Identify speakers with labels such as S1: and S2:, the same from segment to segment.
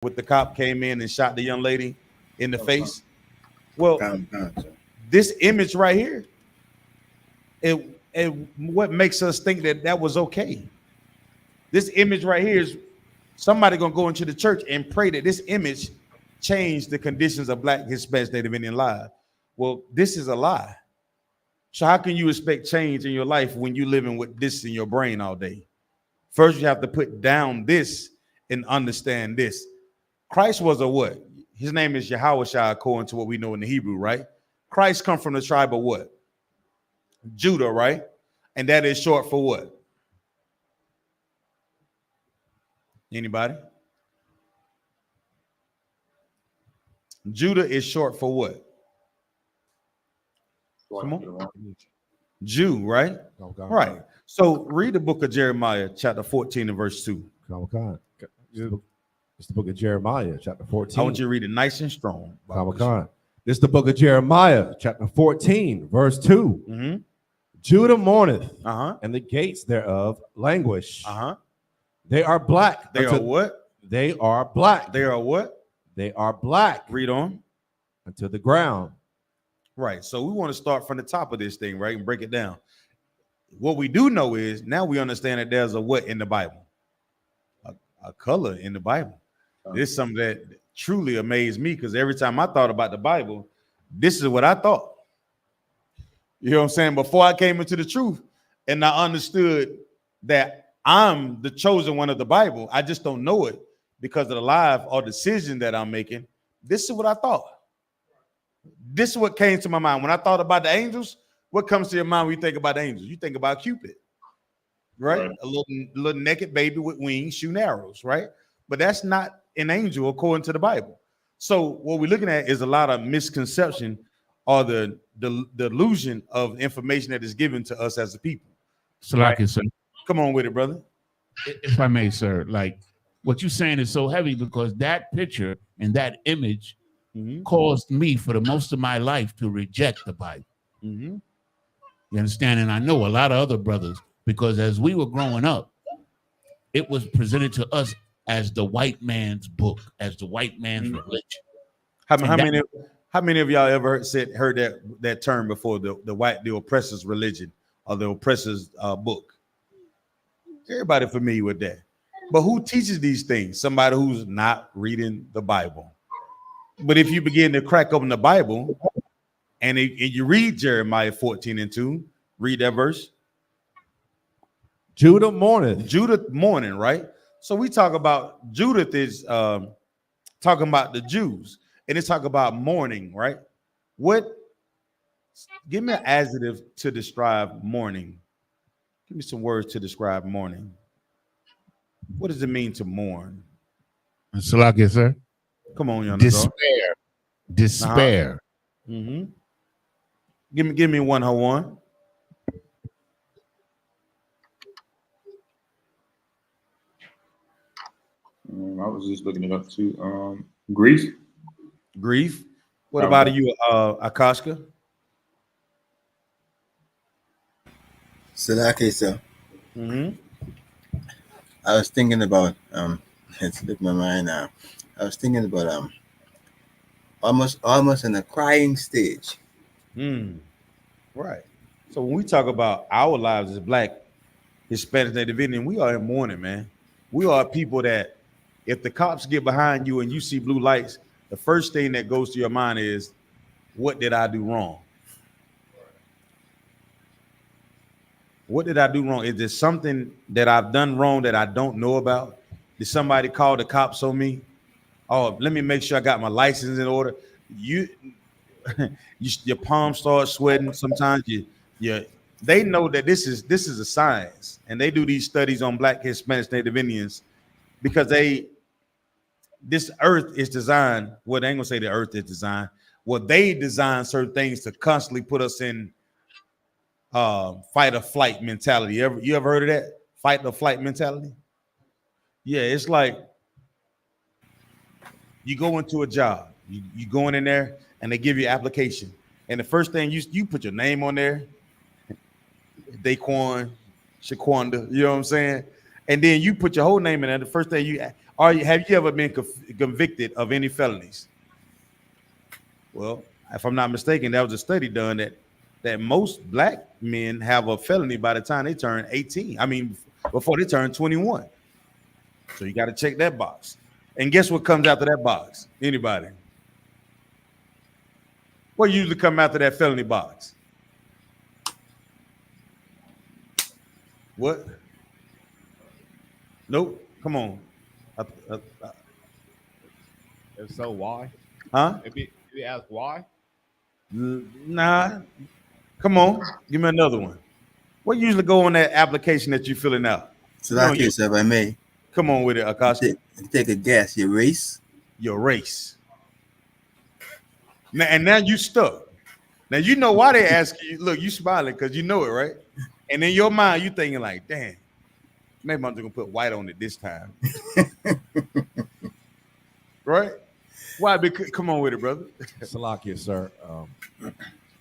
S1: with the cop came in and shot the young lady in the face. Well, this image right here, it what makes us think that that was okay. This image right here is somebody gonna go into the church and pray that this image change the conditions of Black, Hispanic, Native Indian lives. Well, this is a lie. So how can you expect change in your life when you're living with this in your brain all day? First, you have to put down this and understand this. Christ was a what? His name is Yahushua, according to what we know in the Hebrew, right? Christ come from the tribe of what? Judah, right? And that is short for what? Anybody? Judah is short for what? Come on. Jew, right? Right. So read the book of Jeremiah, chapter 14 and verse 2.
S2: It's the book of Jeremiah, chapter 14.
S1: I want you to read it nice and strong.
S2: This is the book of Jeremiah, chapter 14, verse 2.
S1: Mm-hmm.
S2: Judah mourneth, and the gates thereof languish. They are black.
S1: They are what?
S2: They are black.
S1: They are what?
S2: They are black.
S1: Read on.
S2: Unto the ground.
S1: Right. So we want to start from the top of this thing, right? And break it down. What we do know is now we understand that there's a what in the Bible? A color in the Bible. This is something that truly amazed me because every time I thought about the Bible, this is what I thought. You know what I'm saying? Before I came into the truth and I understood that I'm the chosen one of the Bible, I just don't know it because of the life or decision that I'm making. This is what I thought. This is what came to my mind. When I thought about the angels, what comes to your mind when you think about angels? You think about Cupid, right? A little naked baby with wings shooting arrows, right? But that's not an angel according to the Bible. So what we're looking at is a lot of misconception or the illusion of information that is given to us as a people.
S3: So like sir.
S1: Come on with it, brother.
S3: If I may, sir, like what you're saying is so heavy because that picture and that image caused me for the most of my life to reject the Bible. You understand? And I know a lot of other brothers because as we were growing up, it was presented to us as the white man's book, as the white man's religion.
S1: How many of y'all ever heard that term before? The oppressor's religion or the oppressor's book. Everybody familiar with that. But who teaches these things? Somebody who's not reading the Bible. But if you begin to crack open the Bible and you read Jeremiah 14 and 2, read that verse.
S2: Judah mourneth.
S1: Judah mourning, right? So we talk about Judith is talking about the Jews, and it's talking about mourning, right? Give me an adjective to describe mourning. Give me some words to describe mourning. What does it mean to mourn?
S3: So like it, sir.
S1: Come on, young
S3: despair. Despair.
S1: Give me one, Hawan.
S4: I was just looking it up too. Grief.
S1: Grief. What about you, Akashka?
S5: Salaki, sir. I was thinking about it slipped my mind now. I was thinking about almost in a crying stage.
S1: Right. So when we talk about our lives as Black, Hispanic, Native Indian, we are in mourning, man. We are people that if the cops get behind you and you see blue lights, the first thing that goes to your mind is, what did I do wrong? What did I do wrong? Is there something that I've done wrong that I don't know about? Did somebody call the cops on me? Oh, let me make sure I got my license in order. Your palms start sweating. Sometimes they know that this is a science, and they do these studies on Black, Hispanics, Native Indians because this earth is designed. Well, they ain't gonna say the earth is designed. Well, they design certain things to constantly put us in fight or flight mentality. You ever heard of that? Fight or flight mentality? Yeah, it's like you go into a job, you going in there and they give you an application. And the first thing you put your name on there, Daquan, Shaquanda, you know what I'm saying? And then you put your whole name in there. The first thing Have you ever been convicted of any felonies? Well, if I'm not mistaken, that was a study done that most black men have a felony by the time they turn 18. I mean, before they turn 21. So you got to check that box. And guess what comes after that box? Anybody? What usually come after that felony box? What? Nope. Come on.
S2: If so, why?
S1: Huh?
S2: If you ask why?
S1: Nah. Come on. Give me another one. What usually go on that application that you're filling out?
S5: So that case, if I may.
S1: Come on with it, Akashi.
S5: Take a guess. Your race?
S1: Your race. Now, and now you stuck. Now you know why they ask you. Look, you smiling because you know it, right? And in your mind, you thinking like, damn, maybe I'm just gonna put white on it this time. Right? Why? Because come on with it, brother.
S2: Salakia, sir.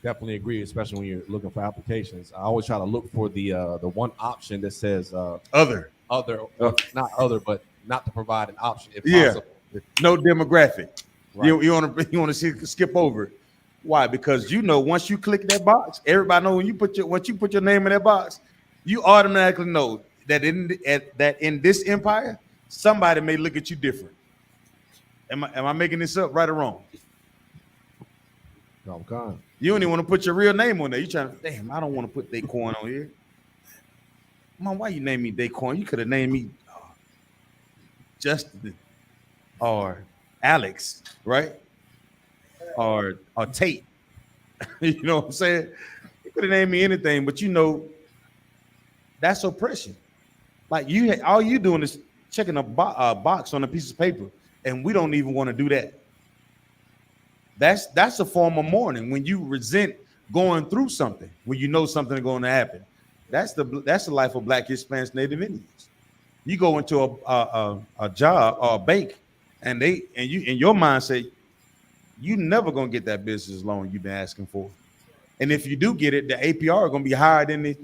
S2: Definitely agree, especially when you're looking for applications. I always try to look for the one option that says
S1: other,
S2: not other, but not to provide an option if
S1: possible. No demographic.
S2: Right.
S1: You want to skip over it. Why? Because you know once you click that box, everybody know once you put your name in that box, you automatically know that in this empire, somebody may look at you different. Am I making this up, right or wrong?
S2: No, God.
S1: You don't even want to put your real name on there. You trying to, damn, I don't want to put Daquan on here. Mom, why you name me Daquan? You could have named me Justin or Alex, right? Or Tate. You know what I'm saying? You could have named me anything, but you know that's oppression. Like all you doing is checking a box on a piece of paper, and we don't even want to do that. That's a form of mourning when you resent going through something, when you know something is going to happen. That's the life of Black, Hispanics, Native Indians. You go into a job or a bank, and you in your mind say, you never gonna get that business loan you've been asking for. And if you do get it, the APR is gonna be higher than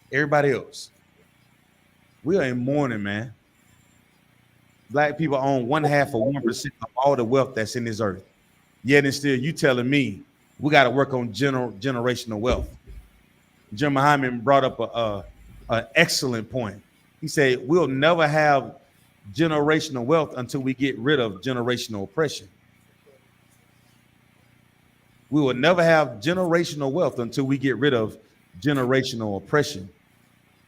S1: everybody else. We are in mourning, man. Black people own 1/2 of 1% of all the wealth that's in this earth. Yet and still, you telling me we got to work on generational wealth. Jim Muhammad brought up an excellent point. He said we'll never have generational wealth until we get rid of generational oppression. We will never have generational wealth until we get rid of generational oppression.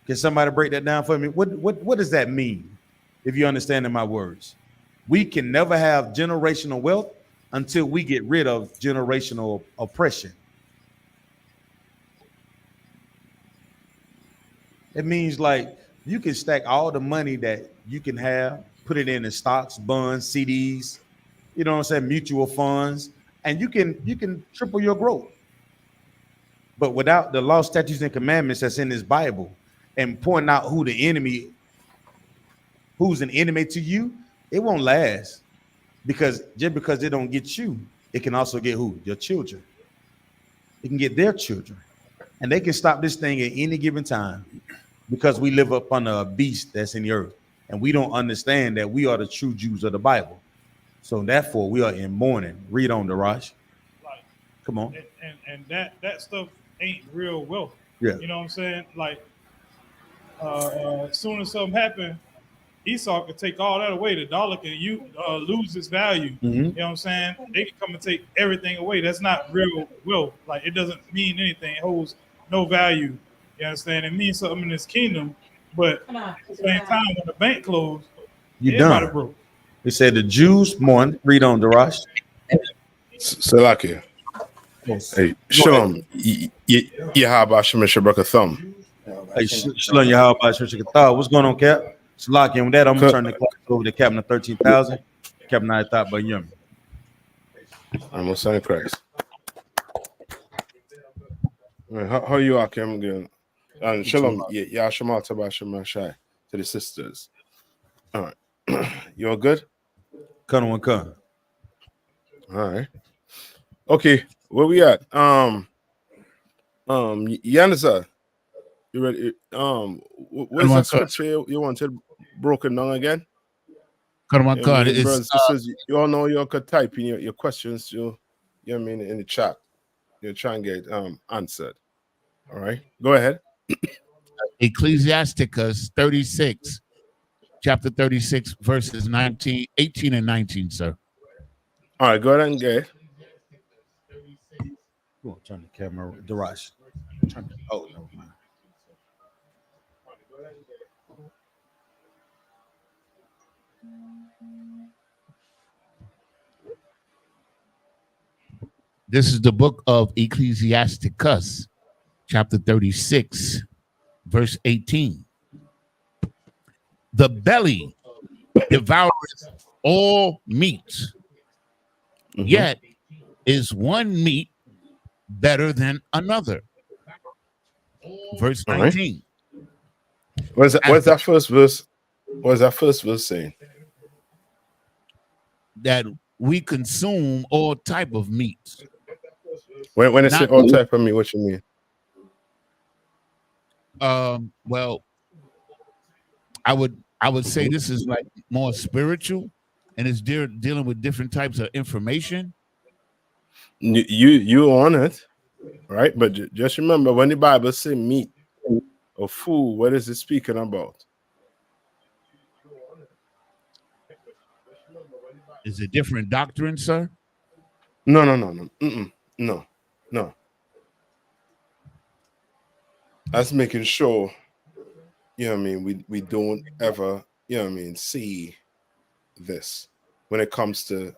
S1: Can somebody break that down for me? What does that mean? If you understand my words, we can never have generational wealth until we get rid of generational oppression. It means like you can stack all the money that you can have, put it in the stocks, bonds, CDs, you know what I'm saying, mutual funds, and you can triple your growth. But without the law, statutes, and commandments that's in this Bible and pointing out who's an enemy to you, it won't last. Because just because they don't get you, it can also get who? Your children. It can get their children. And they can stop this thing at any given time because we live up under a beast that's in the earth. And we don't understand that we are the true Jews of the Bible. So therefore, we are in mourning. Read on, Daraj.
S6: Like,
S1: come on.
S6: And that stuff ain't real wealth.
S1: Yeah.
S6: You know what I'm saying? Like, as soon as something happened, Isupk could take all that away. The dollar can lose its value.
S1: Mm-hmm.
S6: You know what I'm saying? They can come and take everything away. That's not real wealth. Like, it doesn't mean anything. It holds no value. You understand? It means something in this kingdom, but at the same time, when the bank closed, everybody broke.
S1: They said the Jews mourn. Read on, Daraj.
S7: Salakia. Hey, Shalom. Yahaba Shemisha Braka Thumb.
S1: Hey, Shalom Yahaba Shemisha Thumb. What's going on, Cap? Salakia. And with that, I'm going to turn the clock over to Captain of 13,000. Captain I thought by Yum.
S7: I'm on Son of Christ. How you are, Kim? Good. And Shalom. Yeah, Shema Taba Shema Shai to the sisters. All right. You all good?
S1: Come on, come.
S7: All right. Okay, where we at? Yanisa, you ready? Where's the scripture you wanted broken down again?
S3: Come on,
S7: You know what I
S3: God.
S7: mean,
S3: It's
S7: brothers and sisters, you all know you could type in your questions, you know what I mean, in the chat. You'll try and get answered. All right, go ahead.
S3: Ecclesiasticus 36, chapter 36, verses 19, 18, and 19, sir.
S7: All right, go ahead and get it.
S1: Go on, turn the camera, Darash. Oh, never mind.
S3: This is the book of Ecclesiasticus, chapter 36, verse 18. The belly devoureth all meat, yet is one meat better than another. Verse
S7: All right.
S3: 19.
S7: What's that first verse? What's that first verse saying?
S3: That we consume all type of meats.
S7: When it say
S3: Not-
S7: all type of meat, what you mean?
S3: Well, I would say this is like more spiritual, and it's dealing with different types of information.
S7: You on it, right? But just remember, when the Bible say meat or food, what is it speaking about?
S3: Is it different doctrine, sir?
S7: No. No. That's making sure, you know what I mean, we don't ever, you know what I mean, see this when it comes to, you know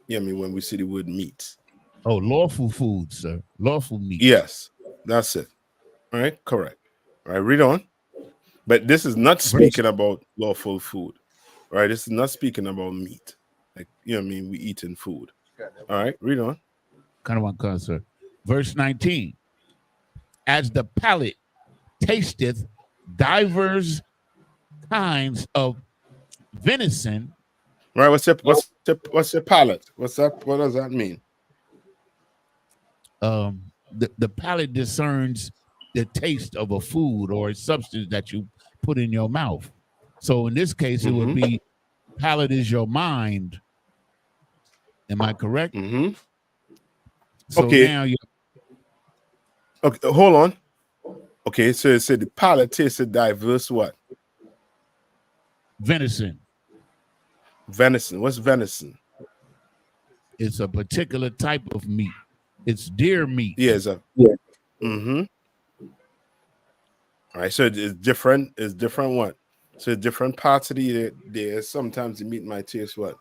S7: what I mean, when we see the word meat.
S3: Oh, lawful food, sir. Lawful meat.
S7: Yes, that's it. All right, correct. All right, read on. But this is not speaking about lawful food, right? This is not speaking about meat. Like, you know what I mean, we eating food. All right, read on.
S3: Kind of one cause, sir. Verse 19. As the palate tasteth divers kinds of venison.
S7: Right, what's your palate? What's that? What does that mean?
S3: The palate discerns the taste of a food or a substance that you put in your mouth. So in this case, it would be palate is your mind. Am I correct? So
S7: okay.
S3: Now you.
S7: Okay, hold on. Okay, so it said the palate tasted diverse what?
S3: Venison.
S7: Venison. What's venison?
S3: It's a particular type of meat. It's deer meat.
S7: Yeah, it's a All right, so it's different. It's different what? So different parts of the there. Sometimes the meat might taste what?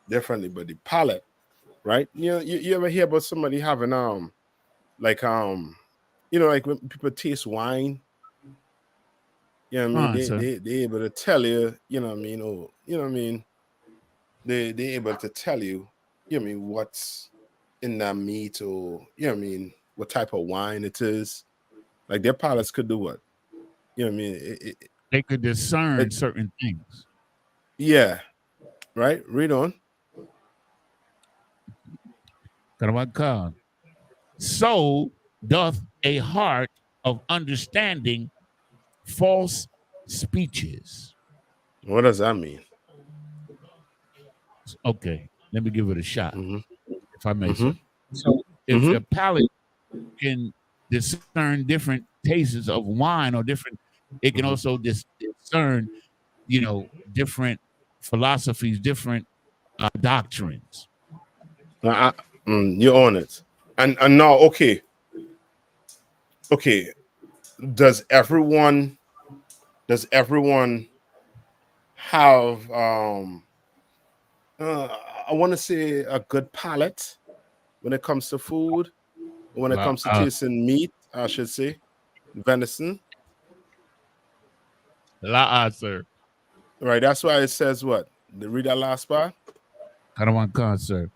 S7: Differently, but the palate, right? You know, you ever hear about somebody having like you know, like when people taste wine, you know what I mean? They able to tell you, you know what I mean, or you know what I mean, they able to tell you, you know what I mean, what's in that meat, or you know what I mean, what type of wine it is. Like their palates could do what? You know what I mean?
S3: They could discern certain things.
S7: Yeah. Right? Read on.
S3: So doth a heart of understanding false speeches.
S7: What does that mean?
S3: Okay, let me give it a shot, if I may. So if
S7: Mm-hmm.
S3: your palate can discern different tastes of wine or different, it can also discern, you know, different philosophies, different doctrines.
S7: You're on it. And now, okay. Does everyone have I want to say a good palate when it comes to food, when it comes to tasting meat, I should say, venison.
S3: Sir.
S7: Right, that's why it says what? Read that last part.
S3: Sir.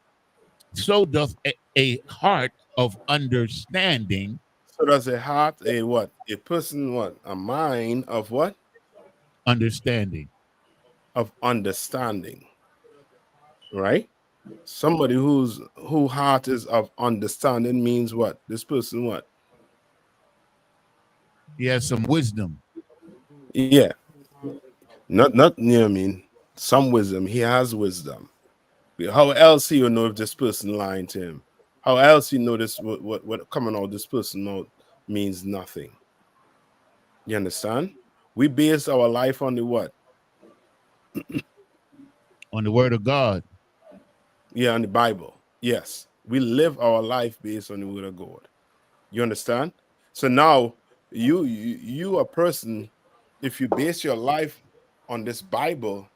S3: So doth a heart of understanding.
S7: So does a heart, a what? A person, what? A mind of what?
S3: Understanding.
S7: Of understanding. Right? Somebody whose heart is of understanding means what? This person what?
S3: He has some wisdom.
S7: Yeah. Not you know what I mean? some wisdom. He has wisdom. How else he will know if this person lying to him? How else he know this what coming out this person out means nothing? You understand? We base our life on the what?
S3: On the word of God.
S7: Yeah, on the Bible. Yes. We live our life based on the word of God. You understand? So now you a person, if you base your life on this Bible,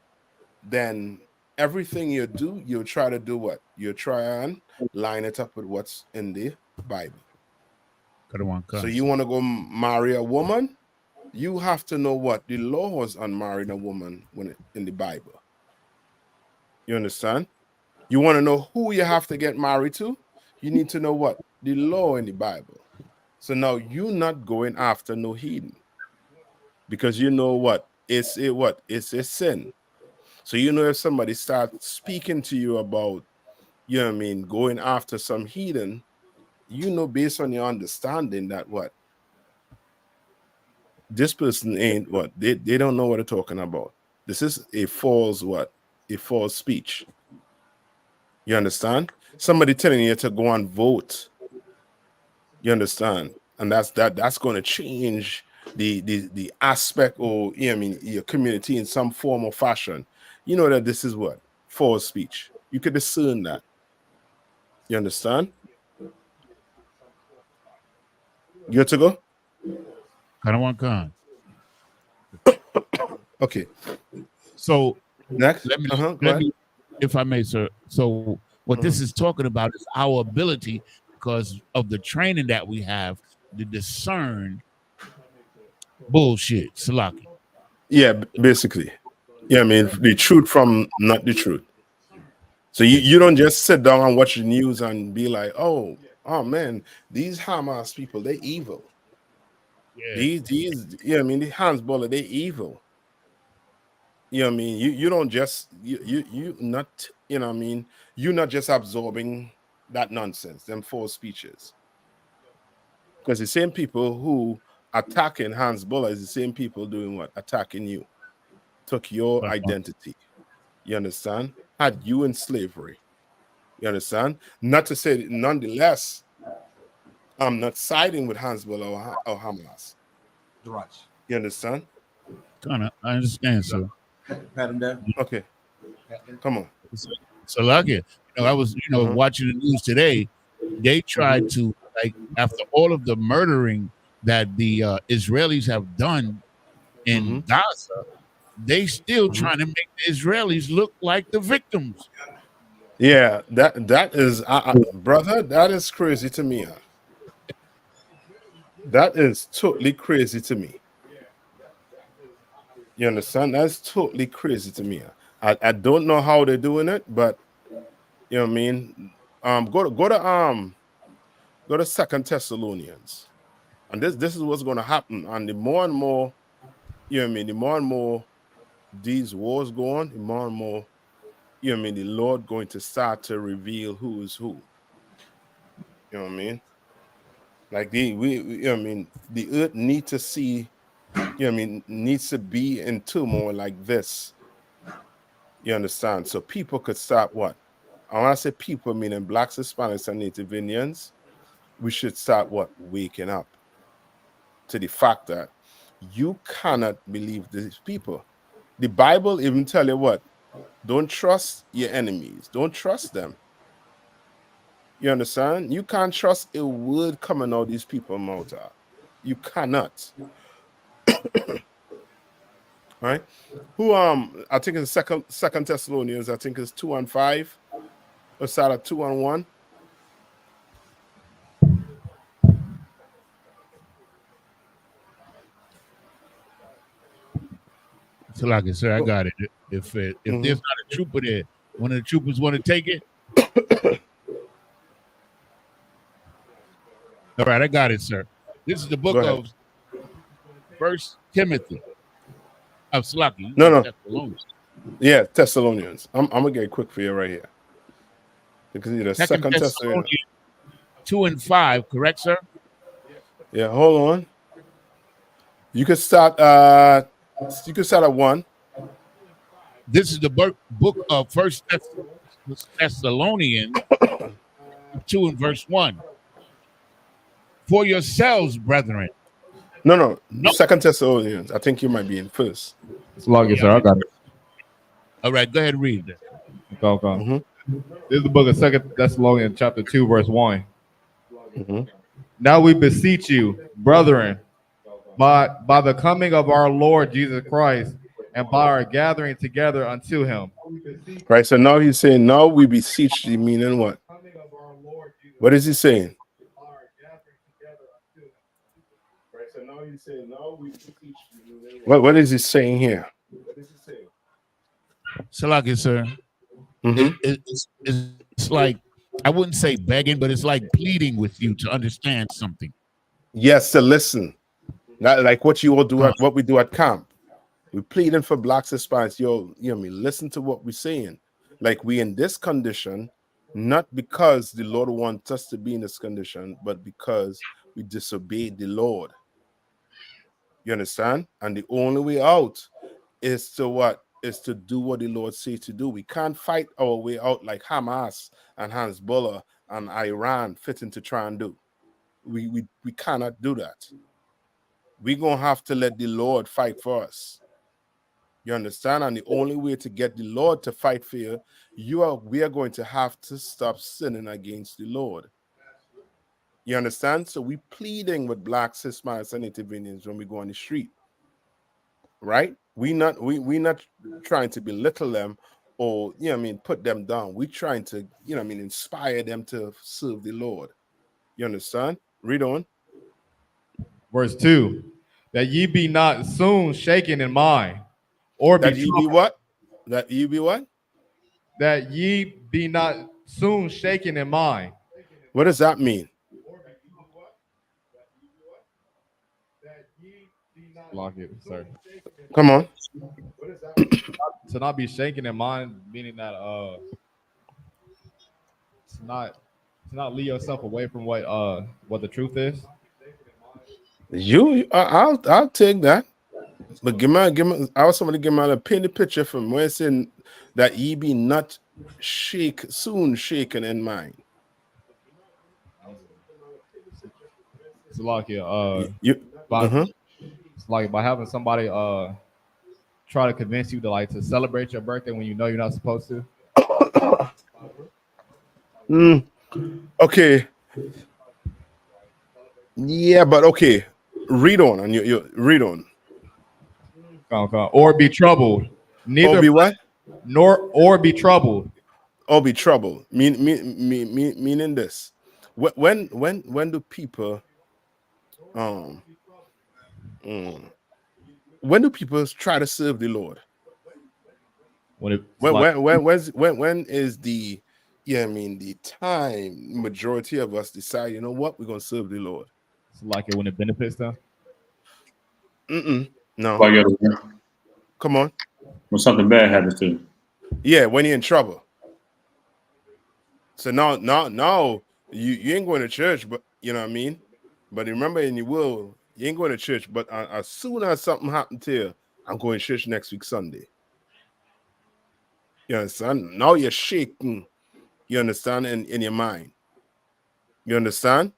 S7: then everything you do, you'll try to do what? You'll try and line it up with what's in the Bible. So you want to go marry a woman, you have to know what the laws on marrying a woman in the Bible. You understand? You want to know who you have to get married to, you need to know what? The law in the Bible. So now you're not going after no heathen, because you know what? It's a sin. So you know if somebody starts speaking to you about, you know what I mean, going after some heathen, you know based on your understanding that what? This person ain't what? They don't know what they're talking about. This is a false what? A false speech. You understand? Somebody telling you to go and vote. You understand? And that's going to change the aspect, or you know, I mean, your community in some form or fashion. You know that this is what? False speech. You could discern that. You understand? Good to go? Okay.
S3: So
S7: Next.
S3: let me,
S7: Go ahead.
S3: if I may, sir. So what this is talking about is our ability, because of the training that we have, to discern bullshit, Salaki.
S7: Yeah, basically. Yeah, I mean the truth from not the truth. So you don't just sit down and watch the news and be like, oh man, these Hamas people, they're evil.
S3: Yeah.
S7: These yeah, I mean the Hezbollah, they're evil. You know what I mean? You don't just you not, you know what I mean, you're not just absorbing that nonsense, them false speeches. Because the same people who attacking Hezbollah is the same people doing what? Attacking you. Took your identity. You understand? Had you in slavery. You understand? Not to say that nonetheless, I'm not siding with Hezbollah or Hamas. You understand?
S3: I understand, sir.
S5: Pat him down.
S7: Okay. Come on.
S3: Salaki. I was, watching the news today. They tried to, like, after all of the murdering that the Israelis have done in Gaza, they still trying to make the Israelis look like the victims.
S7: Yeah, that is, brother, that is crazy to me. That is totally crazy to me. You understand? That's totally crazy to me. I don't know how they're doing it, but you know what I mean. Go to 2 Thessalonians, and this is what's going to happen. And the more and more, you know what I mean, the more and more these wars go on, the more and more, you know what I mean, the Lord going to start to reveal who is who. You know what I mean? Like you know what I mean, the earth needs to see, you know what I mean, needs to be in turmoil like this. You understand? So people could start what? I want to say people, meaning blacks, Hispanics, and Native Indians, we should start what? Waking up to the fact that you cannot believe these people. The Bible even tell you what? Don't trust your enemies. Don't trust them. You understand? You can't trust a word coming out of these people's mouth. You cannot. Right? Who I think it's second Thessalonians, I think it's 2:5. Or start at 2:1.
S3: Salaki, sir, I got it. If there's not a trooper there, one of the troopers want to take it. All right, I got it, sir. This is the book of First Timothy. Oh, Salaki.
S7: No.
S3: Thessalonians.
S7: Yeah, Thessalonians. I'm gonna get quick for you right here. Because you're the second Thessalonians
S3: 2:5, correct, sir?
S7: Yeah, hold on. You could start at 1.
S3: This is the book of First Thessalonians 2 and verse 1. For yourselves, brethren.
S7: No.
S3: No.
S7: Second Thessalonians. I think you might be in first.
S2: Slogan, sir. I got it.
S3: All right, go ahead and read that.
S2: Go.
S7: Mhm.
S2: This is the book of Second Thessalonians, chapter 2, verse 1.
S7: Mhm.
S2: Now we beseech you, brethren, by the coming of our Lord Jesus Christ, and by our gathering together unto him.
S7: Right. So now he's saying, now we beseech thee, meaning what? What is he saying? What is he saying here?
S3: Salaki, sir.
S7: Mhm.
S3: It's like, I wouldn't say begging, but it's like pleading with you to understand something.
S7: Yes, to listen. Not like what you will do at what we do at camp. We're pleading for blacks and Hispanics. You know what I mean? Listen to what we're saying. Like we in this condition, not because the Lord wants us to be in this condition, but because we disobeyed the Lord. You understand? And the only way out is to what? Is to do what the Lord says to do. We can't fight our way out like Hamas and Hezbollah and Iran fitting to try and do. We cannot do that. We're gonna have to let the Lord fight for us. You understand? And the only way to get the Lord to fight for you, we are going to have to stop sinning against the Lord. You understand? So we pleading with blacks, Hispanics, and Native Indians when we go on the street. Right? We not trying to belittle them or put them down. We trying to, inspire them to serve the Lord. You understand? Read on.
S2: Verse 2. That ye be not soon shaken in mind, or
S7: That ye be what? That ye be what?
S2: That ye be not soon shaken in mind.
S7: What does that mean?
S2: Lock it, sir.
S7: Come on.
S2: To not be shaken in mind, meaning that to not lead yourself away from what the truth is.
S7: I'll take that. But give me. I want somebody to give me a paint picture from where it's saying that ye be not soon shaken in mind.
S2: It's like it's like by having somebody try to convince you to celebrate your birthday when you know you're not supposed to.
S7: Okay. Yeah, but okay. Read on, and you read on.
S2: Or be troubled. Neither
S7: or be what?
S2: Or be troubled.
S7: Or be troubled. Meaning this. When do people when do people try to serve the Lord? When is the the time majority of us decide, you know what, we're gonna serve the Lord?
S2: It's like it when it benefits them.
S7: No. Come on.
S4: When something bad happens to you.
S7: Yeah, when you're in trouble. So now you ain't going to church, but you know what I mean? But remember, you ain't going to church, but as soon as something happened to you, I'm going to church next week Sunday. You understand? Now you're shaking, you understand, in your mind. You understand?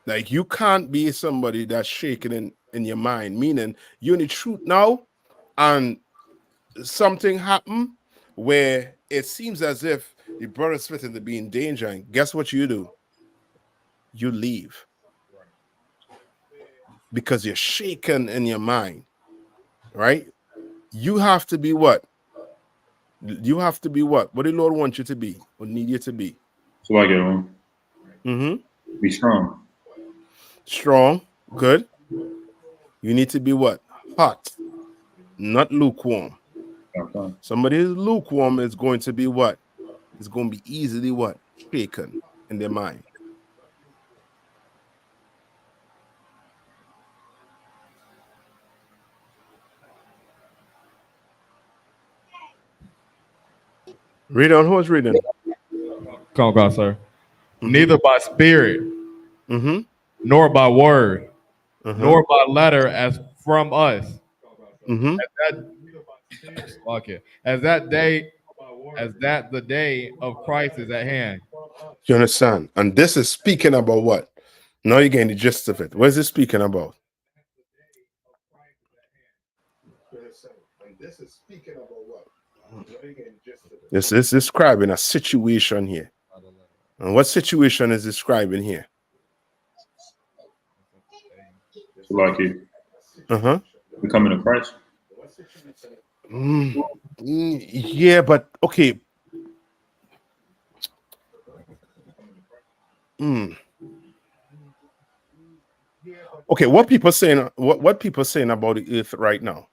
S7: Like you can't be somebody that's shaking in your mind, meaning you're in the truth now, and something happened where it seems as if the brother's fitting to be in danger. And guess what you do? You leave. Because you're shaken in your mind, right? You have to be what? You have to be what? What the Lord wants you to be or need you to be?
S4: So I get on. Be strong.
S7: Strong. Good. You need to be what? Hot. Not lukewarm.
S4: Okay.
S7: Somebody who's lukewarm is going to be what? It's going to be easily what? Shaken in their mind. Read on. Who's reading?
S2: Come on, sir. Neither by spirit, nor by word, nor by letter as from us. Okay. As that the day of Christ is at hand.
S7: You understand? And this is speaking about what? Now you're getting the gist of it. What is it speaking about? This is speaking about what? This is describing a situation here. And what situation is describing here?
S4: Like it
S7: Uh-huh.
S4: becoming a Christ.
S7: Yeah, but okay. Okay, what people saying? What people saying about the earth right now?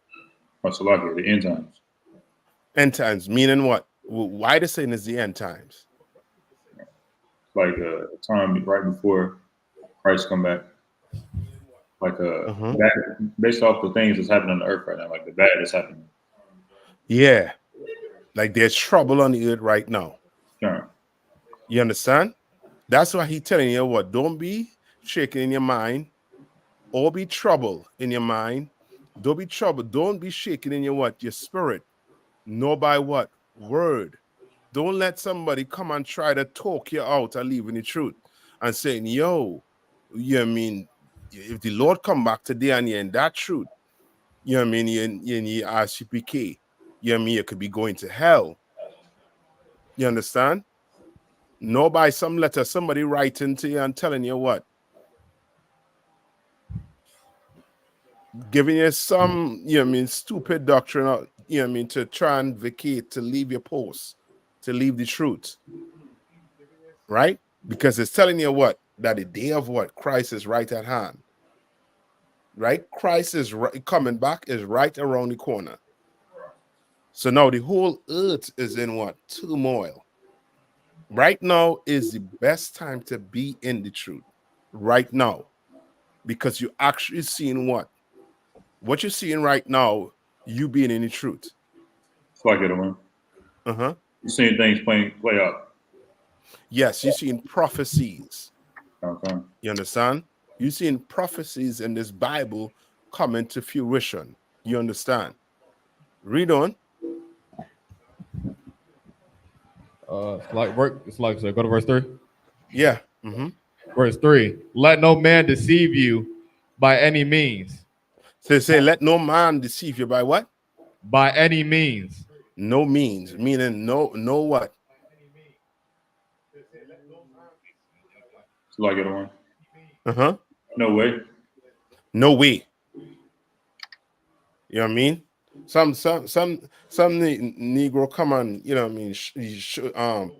S4: What's like it? The end times.
S7: End times, meaning what? Why they saying is the end times?
S4: Like a time right before Christ come back. Like based off the things that's happening on the earth right now, like the bad that's happening.
S7: Yeah, like there's trouble on the earth right now.
S4: Sure.
S7: You understand? That's why he's telling you what, don't be shaken in your mind or be troubled in your mind. Don't be troubled. Don't be shaken in your spirit. Nor by what? Word. Don't let somebody come and try to talk you out of leaving the truth and saying, yo, you know what I mean? If the Lord come back today and you're in that truth, you know what I mean? You Isupk, you know what I mean? You could be going to hell. You understand? No, by some letter, somebody writing to you and telling you what? Giving you some, you know what I mean, stupid doctrine, you know what I mean, to try and vacate, to leave your post, to leave the truth. Right? Because it's telling you what? That the day of what? Christ is right at hand. Right? Christ is coming back, is right around the corner. So now the whole earth is in what? Turmoil. Right now is the best time to be in the truth. Right now. Because you're actually seeing what? What you're seeing right now, you being in the truth.
S4: It's like it, man.
S7: Uh-huh.
S4: You're seeing things play out.
S7: Yes, you're seeing prophecies.
S4: Okay.
S7: You understand? You're seeing prophecies in this Bible coming to fruition. You understand? Read on.
S2: It's like so go to verse 3.
S7: Yeah. Mm-hmm.
S2: Verse 3. Let no man deceive you by any means.
S7: So say, let no man deceive you by what?
S2: By any means.
S7: No means, meaning no what?
S4: It's like it, man.
S7: Uh-huh.
S4: No way.
S7: No way. You know what I mean? Some Negro come on, you know what I mean,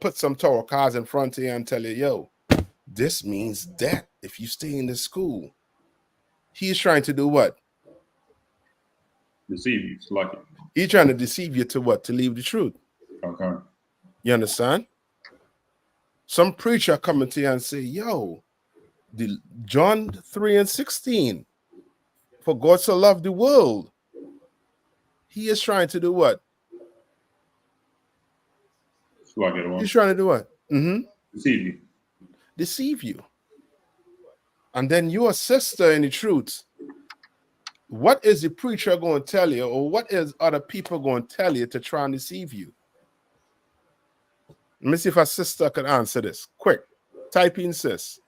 S7: put some Torah cards in front of you and tell you, yo, this means that if you stay in the school. He's trying to do what?
S4: Deceive you. It's like it.
S7: He's trying to deceive you to what? To leave the truth.
S4: Okay.
S7: You understand? Some preacher coming to you and say, yo, the John 3:16, for God so loved the world. He is trying to do what?
S4: It's like it, man.
S7: He's trying to do what? Mm-hmm.
S4: Deceive you.
S7: Deceive you. And then your sister in the truth. What is the preacher going to tell you, or what is other people going to tell you to try and deceive you? Let me see if a sister can answer this. Quick. Type in sis.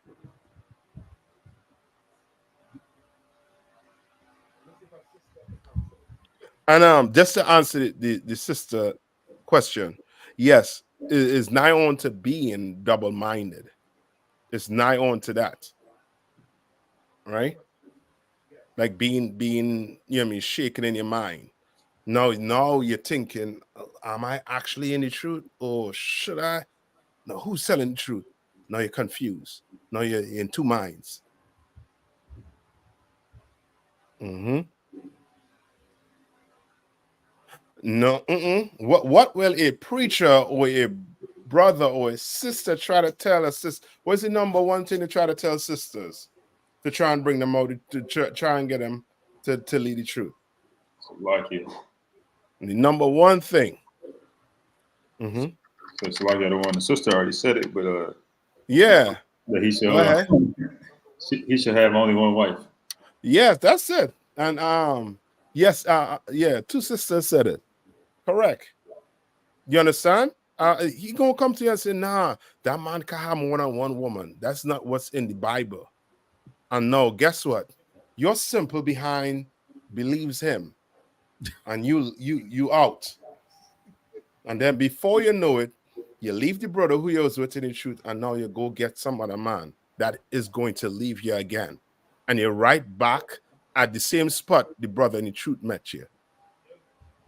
S7: And just to answer the sister question, yes, it is nigh on to being double-minded. It's nigh on to that. Right? Like being, you know what I mean, shaken in your mind. Now you're thinking, am I actually in the truth, or should I? No, who's telling the truth? Now you're confused. Now you're in two minds. Mm-hmm. No, what will a preacher or a brother or a sister try to tell a sister? What's the number one thing to try to tell sisters to try and bring them out, to try and get them to lead the truth?
S4: Like it.
S7: The number one thing. Mm-hmm.
S4: So it's like the one. The sister already said it, but
S7: yeah,
S4: that he should he should have only one wife.
S7: Yes, that's it. And yes, yeah, two sisters said it. Correct. You understand? He gonna come to you and say, nah, that man can have more than one woman. That's not what's in the Bible. And no, guess what? Your simple behind believes him, and you out. And then before you know it, you leave the brother who you was with in the truth, and now you go get some other man that is going to leave you again. And you're right back at the same spot the brother in the truth met you.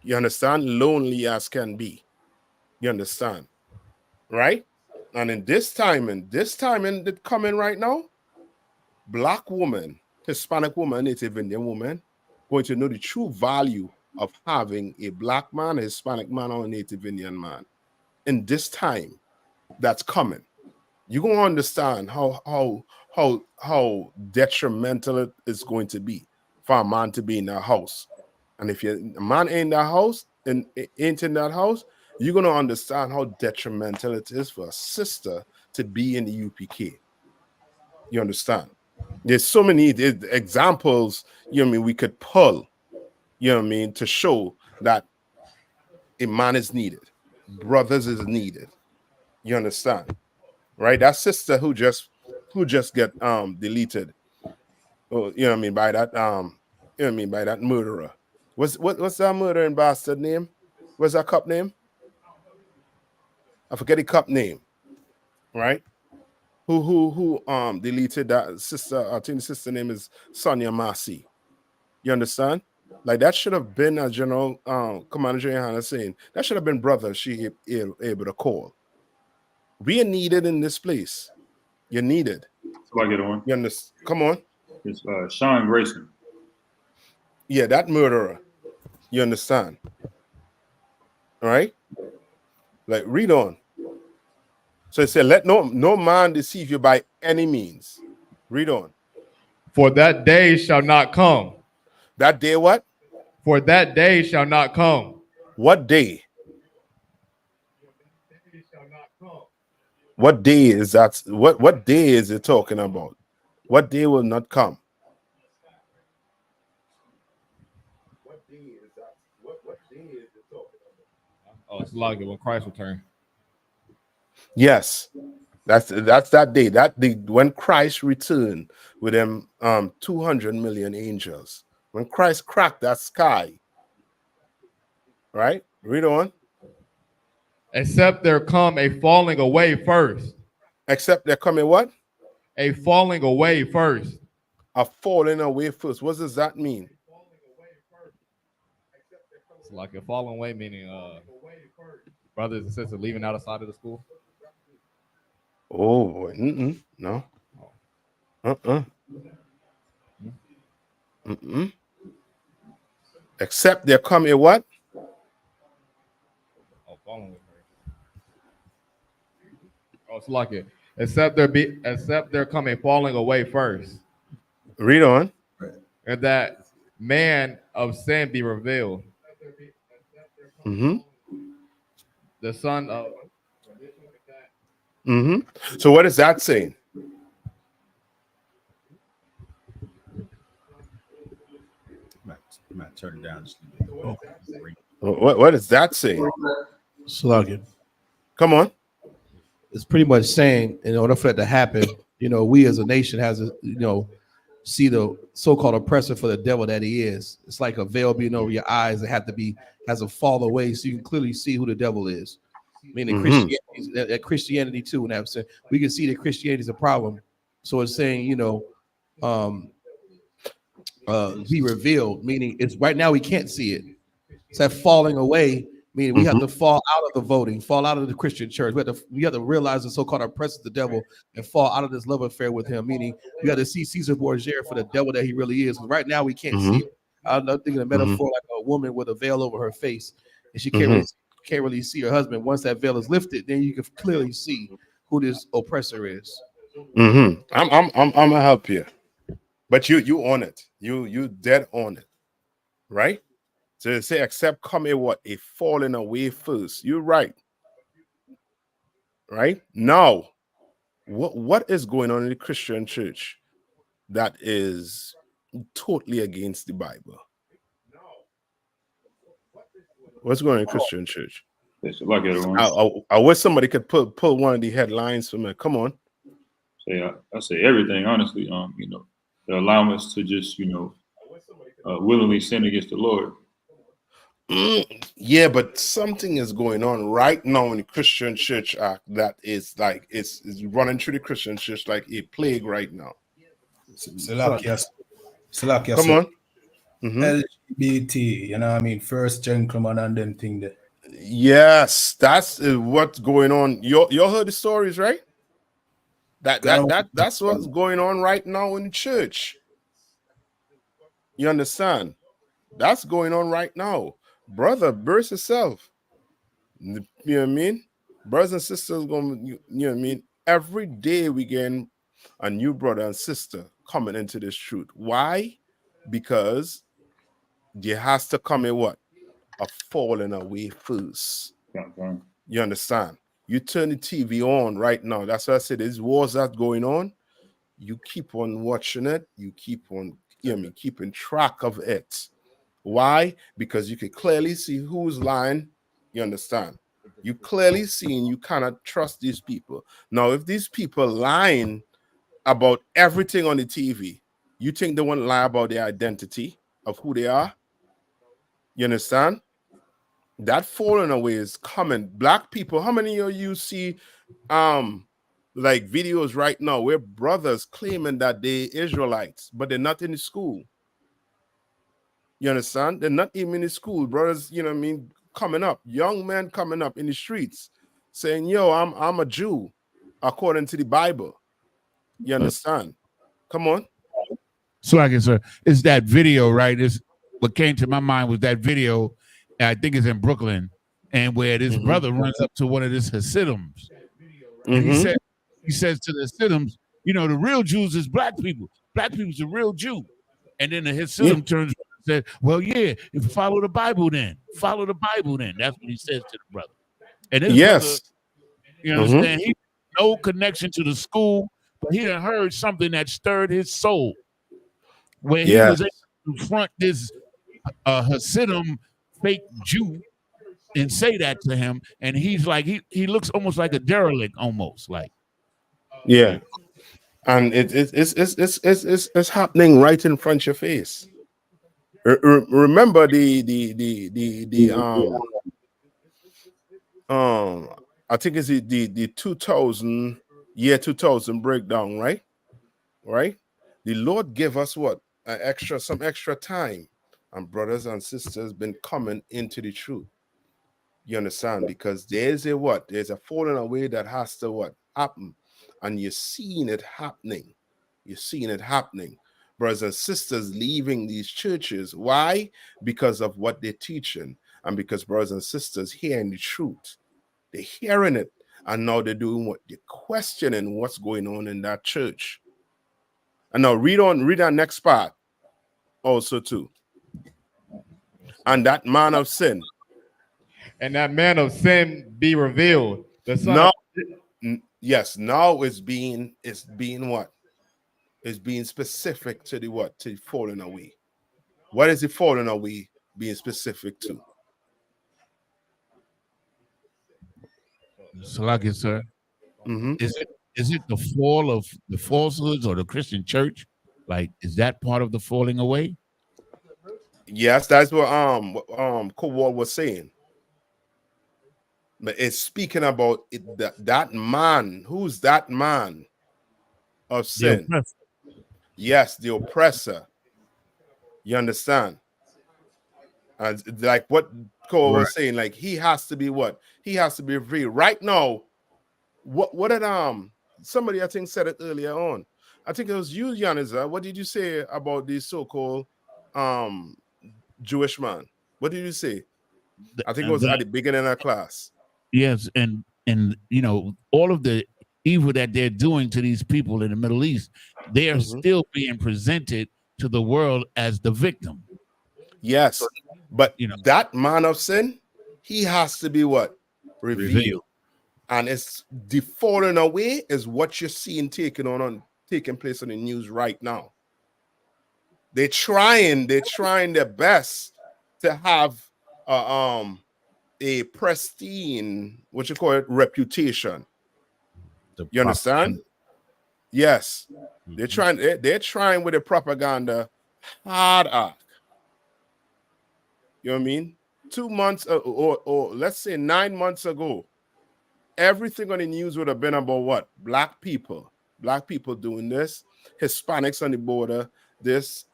S7: You understand? Lonely as can be. You understand? Right? And in this timing that coming right now, Black woman, Hispanic woman, Native Indian woman, going to know the true value of having a Black man, a Hispanic man, or a Native Indian man. In this time that's coming, you're gonna understand how detrimental it is going to be for a man to be in that house. And if a man ain't in that house and ain't in that house, you're gonna understand how detrimental it is for a sister to be in the UPK. You understand? There's so many examples, you know what I mean, we could pull, you know what I mean, to show that a man is needed, brothers is needed. You understand? Right? That sister who just get deleted. Oh, you know what I mean, by that you know what I mean, by that murderer. What's that murdering bastard name? What's that cop name? I forget the cop name, right? Who deleted that sister? I think the sister name is Sonia Massey. You understand? Like that should have been, as General Commander Johanna saying, that should have been brother she able to call. We are needed in this place. You're needed.
S4: So I get on.
S7: You understand? Come on.
S4: It's Sean Grayson.
S7: Yeah, that murderer. You understand? All right? Like, read on. So it said, let no man deceive you by any means. Read on.
S2: For that day shall not come.
S7: That day what?
S2: For that day shall not come.
S7: What day? What day is that? What day is it talking about? What day will not come? What day is that? What day is it talking about?
S2: Oh, it's like when Christ returned.
S7: Yes, that's that day. That day when Christ returned with them 200 million angels. When Christ cracked that sky. Right? Read on.
S2: Except there come a falling away first.
S7: Except there come a what?
S2: A falling away first.
S7: A falling away first. What does that mean?
S2: It's like a falling away, meaning brothers and sisters leaving outside of the school.
S7: Oh boy. No. Except there come a what?
S2: Oh, falling away first. Oh, it's like it. Except there come a falling away first.
S7: Read on.
S2: And that man of sin be revealed. The son of.
S7: So what is that saying?
S1: I'm not turning down.
S7: What is that saying?
S8: Slugging.
S7: Come on.
S8: It's pretty much saying, in order for that to happen, we as a nation has to, see the so-called oppressor for the devil that he is. It's like a veil being over your eyes that has to fall away so you can clearly see who the devil is. Meaning Christianity too. And I'm saying we can see that Christianity is a problem. So it's saying, be revealed, meaning it's right now we can't see it. It's that falling away, meaning we have to fall out of the voting, fall out of the Christian church. We have to realize the so-called oppressor, the devil, and fall out of this love affair with him. Meaning we got to see Caesar Borgia for the devil that he really is. Right now we can't see it. I'm thinking a metaphor like a woman with a veil over her face, and she can't really see her husband. Once that veil is lifted, then you can clearly see who this oppressor is.
S7: I'm gonna help you, but you on it. You dead on it, right? So they say, except come a falling away first. You're right. Right now, what is going on in the Christian church that is totally against the Bible? What's going on in Christian church?
S4: Yes, like everyone.
S7: I wish somebody could pull one of the headlines for me. Come on.
S4: I say everything honestly. The allowance to just willingly sin against the Lord.
S7: Yeah, but something is going on right now in the Christian church act that is like it's running through the Christian church like a plague right now.
S9: Salakia,
S7: Come on.
S9: LGBT, you know what I mean? First gentleman and them thing there.
S7: Yes, that's what's going on. You heard the stories, right? That's what's going on right now in the church. You understand? That's going on right now. Brother, brace yourself. You know what I mean? Brothers and sisters going, you know what I mean? Every day we get a new brother and sister coming into this truth. Why? Because there has to come a falling away first. You understand? You turn the TV on right now. That's why I said there's wars that's going on. You keep on watching it. You keep on, keeping track of it. Why? Because you can clearly see who's lying. You understand? You clearly see and you cannot trust these people. Now, if these people lying about everything on the TV, you think they won't lie about their identity of who they are? You understand? That falling away is coming. Black people, how many of you see like videos right now where brothers claiming that they Israelites, but they're not in the school? You understand? They're not even in the school. Brothers, you know what I mean, coming up, young men coming up in the streets saying, yo, I'm a Jew according to the Bible. You understand? Come on.
S3: So I guess, sir, it's that video, right? It's what came to my mind was that video. I think it's in Brooklyn, and where this brother runs up to one of his Hasidims, and he says to the Hasidims, the real Jews is black people. Black people's the real Jew. And then the Hasidim turns around and said, well, yeah, if you follow the Bible, then follow the Bible. Then that's what he says to the brother. And this brother, you understand, he no connection to the school, but he had heard something that stirred his soul, where he was able to confront this Hasidim fake Jew and say that to him, and he's like he looks almost like a derelict, almost like.
S7: Yeah, and it's happening right in front of your face. Remember the I think it's the 2000 breakdown, right? The Lord gave us some extra time, and brothers and sisters been coming into the truth. You understand? Because there's a falling away that has to happen, and you're seeing it happening. Brothers and sisters leaving these churches. Why? Because of what they're teaching, and because brothers and sisters hearing the truth. They're hearing it, and now they're doing they're questioning what's going on in that church. And now read that next part also too. And that man of sin.
S2: And that man of sin be revealed.
S7: Now it's being what? It's being specific to to the falling away. What is the falling away being specific to?
S3: So like it, sir. Is it the fall of the falsehoods or the Christian church? Like, is that part of the falling away?
S7: Yes, that's what Kowal was saying. But it's speaking about that man. Who's that man of sin? Yes, the oppressor. You understand? And like what Kowal was saying, like he has to be what? He has to be free. Right now, what did somebody I think said it earlier on. I think it was you, Yaniza. What did you say about the so-called Jewish man? What did you say? I think it was at the beginning of class.
S3: Yes, and all of the evil that they're doing to these people in the Middle East, they are still being presented to the world as the victim.
S7: Yes, but that man of sin, he has to be what? Revealed. And it's the falling away is what you're seeing taking place on the news right now. They're trying their best to have a pristine, what you call it, reputation. You understand? Yes. They're trying with the propaganda hard arc. You know what I mean? 2 months or let's say 9 months ago, everything on the news would have been about what? Black people doing this, Hispanics on the border, this,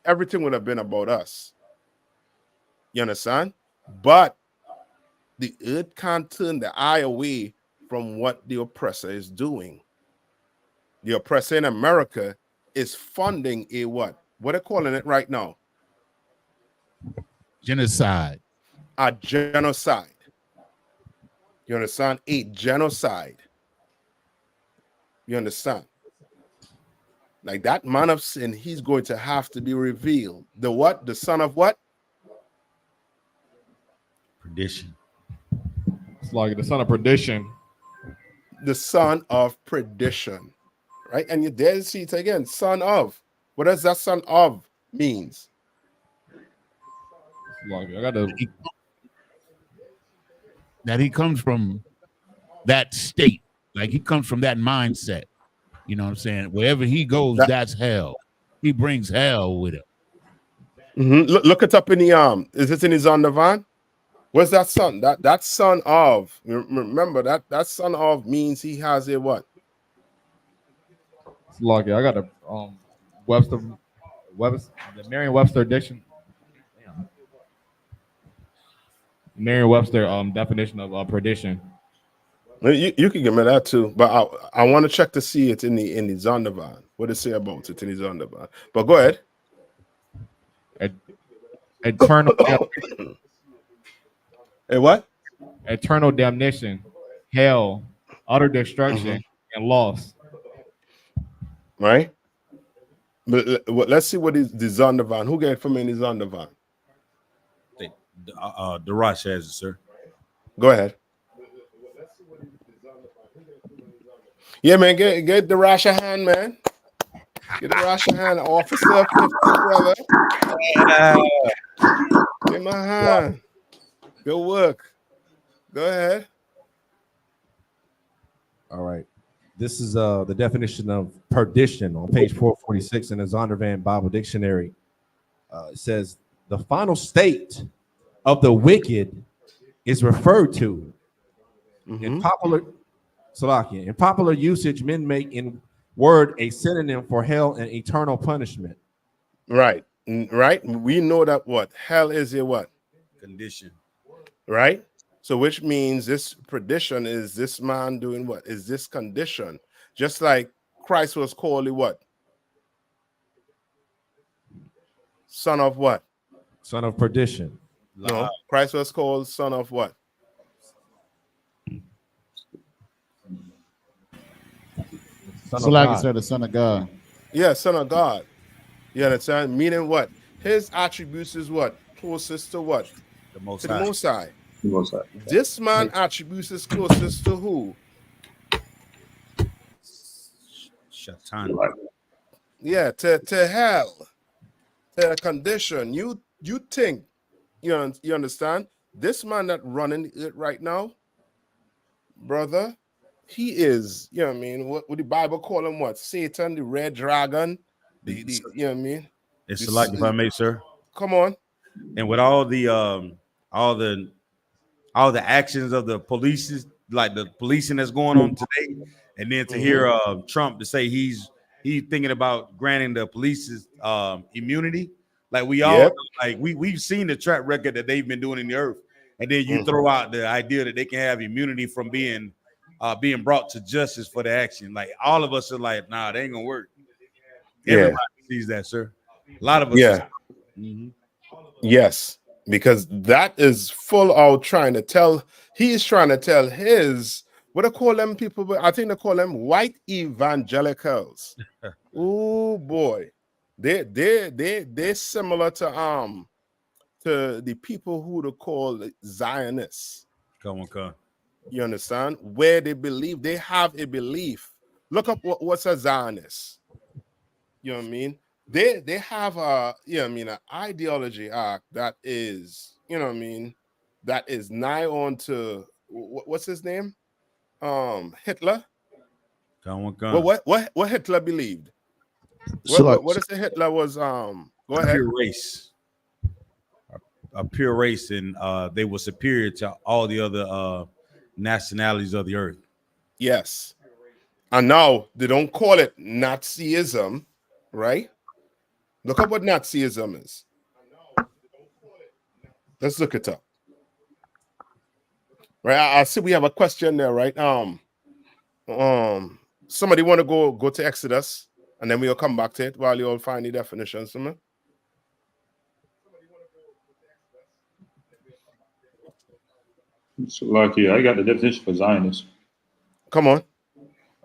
S7: everything would have been about us. You understand? But the earth can't turn the eye away from what the oppressor is doing. The oppressor in America is funding a what? What are they calling it right now?
S3: Genocide.
S7: A genocide. You understand? A genocide. You understand? Like that man of sin, he's going to have to be revealed. The what? The son of what?
S1: Perdition.
S2: It's like the son of perdition.
S7: The son of perdition. Right? And you dare see it again. Son of. What does that son of means?
S2: It's like I gotta
S3: That he comes from that state. Like he comes from that mindset. You know what I'm saying? Wherever he goes, that's hell. He brings hell with him.
S7: Look it up in the is it in his undervan? Where's that son? That son of, remember that son of means he has a what?
S2: It's like I got a the Merriam-Webster edition. Merriam-Webster definition of perdition.
S7: You can give me that too, but I want to check to see it in the Zondervan. What does it say about it in the Zondervan? But go ahead.
S2: Eternal.
S7: Hey, what?
S2: Eternal damnation, hell, utter destruction, and loss.
S7: Right. But let's see what is the Zondervan. Who get it from in the Zondervan?
S1: Darash has it, sir.
S7: Go ahead. Yeah, man, get the rash a hand, man. Get the rash a hand, officer 50, brother. Give my hand. Good work. Go ahead.
S10: All right. This is the definition of perdition on page 446 in the Zondervan Bible Dictionary. It says the final state of the wicked is referred to in popular usage. Men make in word a synonym for hell and eternal punishment.
S7: Right. We know that what hell is a what
S1: condition.
S7: Right. So which means this perdition is this man doing what? Is this condition? Just like Christ was called a what? Son of what?
S10: Son of perdition.
S7: No, Christ was called son of what?
S11: Salaki said the son of God.
S7: Yeah, son of God. You understand? Meaning what? His attributes is what? Closest to what?
S1: The Most
S7: to
S1: High.
S7: the Most High.
S4: The Most High.
S7: This man attributes is closest to who?
S1: Shatan.
S7: Yeah, to hell, to a condition. You think, you understand? This man that running it right now, brother, he is, you know what I mean? What the Bible call him what? Satan, the red dragon. The you know what I mean?
S1: It's like, if I may, sir.
S7: Come on.
S1: And with all the actions of the police, like the policing that's going on today, and then to hear Trump to say he's thinking about granting the police's immunity, like we all like we've seen the track record that they've been doing in the earth, and then you throw out the idea that they can have immunity from being brought to justice for the action. Like all of us are like, nah, they ain't gonna work. Everybody sees that, sir. A lot of us.
S7: Yeah. Yes, because that is full out trying to tell. He's trying to tell his what they call them people. I think they call them white evangelicals. Oh boy, they're similar to the people who they call Zionists.
S1: Come on.
S7: You understand? Where they believe they have a belief. Look up what's a Zionist. You know what I mean? They have a an ideology that is, you know what I mean, that is nigh on to what's his name? Hitler. What Hitler believed? What is the Hitler was? Go ahead.
S1: Pure race, a pure race, and they were superior to all the other nationalities of the earth.
S7: Yes, and now they don't call it Nazism, right? Look up what Nazism is. Let's look it up. Right, I see we have a question there, right? Somebody want to go to Exodus, and then we'll come back to it while you all find the definitions.
S4: So, lucky, I got the definition for Zionist.
S7: Come on.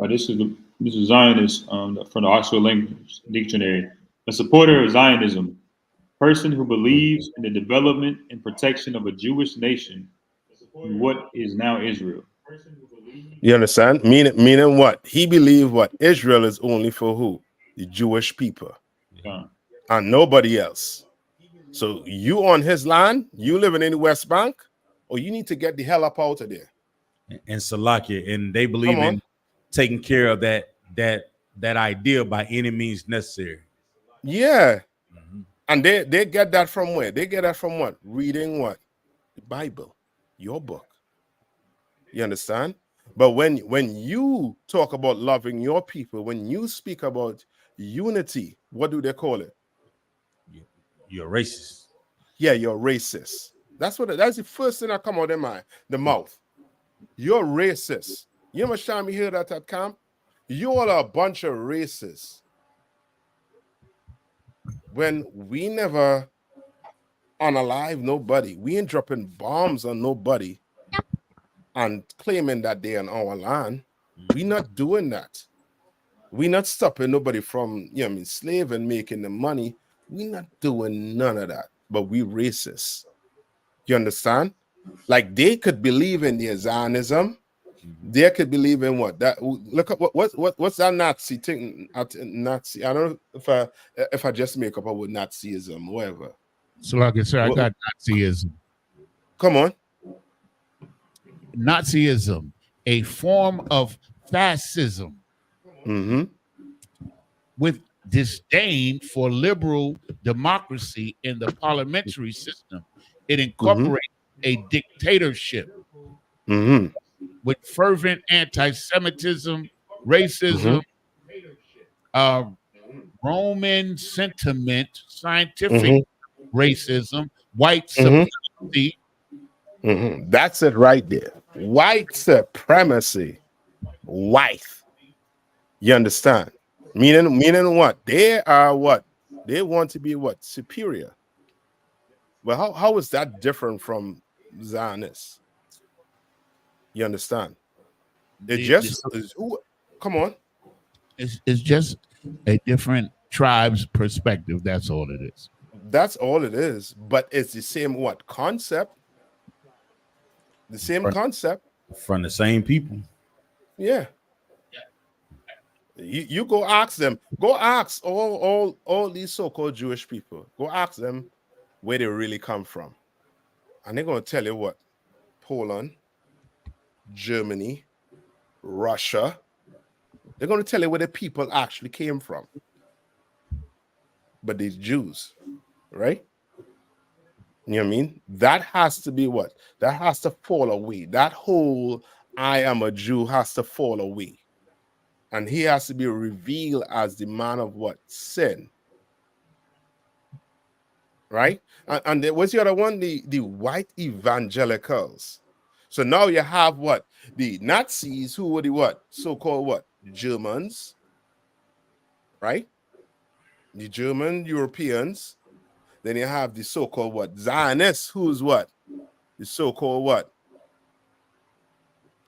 S4: This is Zionist from the Oxford Language Dictionary. A supporter of Zionism, person who believes in the development and protection of a Jewish nation, what is now Israel.
S7: You understand? Meaning what? He believed what? Israel is only for who? The Jewish people.
S4: Yeah.
S7: And nobody else. So you on his land, you living in the West Bank, or you need to get the hell up out of there.
S1: And Salakia, and they believe in taking care of that idea by any means necessary.
S7: Yeah. And they get that from where? They get that from what? Reading what? The Bible, your book. You understand? But when you talk about loving your people, when you speak about unity, what do they call it?
S1: You're racist.
S7: Yeah, you're racist. That's the first thing that come out of the mouth. You're racist. You must time you hear that at camp? You all are a bunch of racists. When we never unalive nobody, we ain't dropping bombs on nobody and claiming that they're on our land. We not doing that. We not stopping nobody from slave and making the money. We not doing none of that. But we racist. You understand? Like they could believe in their Zionism. They could believe in what that. Look up what's that Nazi thing? Nazi. I don't know if I just make up a word Nazism, whatever.
S3: So like I said, I got Nazism.
S7: Come on.
S3: Nazism, a form of fascism with disdain for liberal democracy in the parliamentary system. It incorporates a dictatorship with fervent anti-Semitism, racism, Roman sentiment, scientific racism, white supremacy.
S7: That's it right there. White supremacy. White. You understand? Meaning what? They are what? They want to be what? Superior. Well, how is that different from Zionists? You understand? Come on.
S3: It's just a different tribe's perspective. That's all it is.
S7: That's all it is. But it's the same what? Concept. The same concept.
S1: From the same people.
S7: Yeah. You go ask them. Go ask all these so-called Jewish people. Go ask them where they really come from. And they're going to tell you what? Poland, Germany, Russia. They're going to tell you where the people actually came from. But these Jews, right? You know what I mean? That has to be what? That has to fall away. That whole I am a Jew has to fall away. And he has to be revealed as the man of what? Sin. Right? And there was the other one, the white evangelicals. So now you have what? The Nazis, who were the what? So-called what? Germans. Right? The German Europeans. Then you have the so-called what? Zionists, who's what? The so-called what?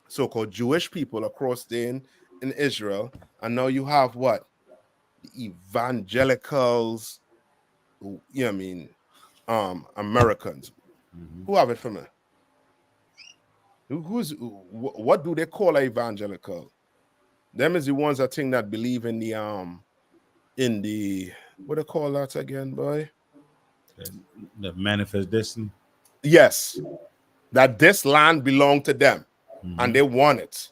S7: So-called Jewish people across there in Israel. And now you have what? The evangelicals, you know what I mean, Americans. Who have it for me? What do they call an evangelical? Them is the ones I think that believe in the what they call that again, boy?
S1: The manifest destiny.
S7: Yes. that this land belonged to them, and they want it.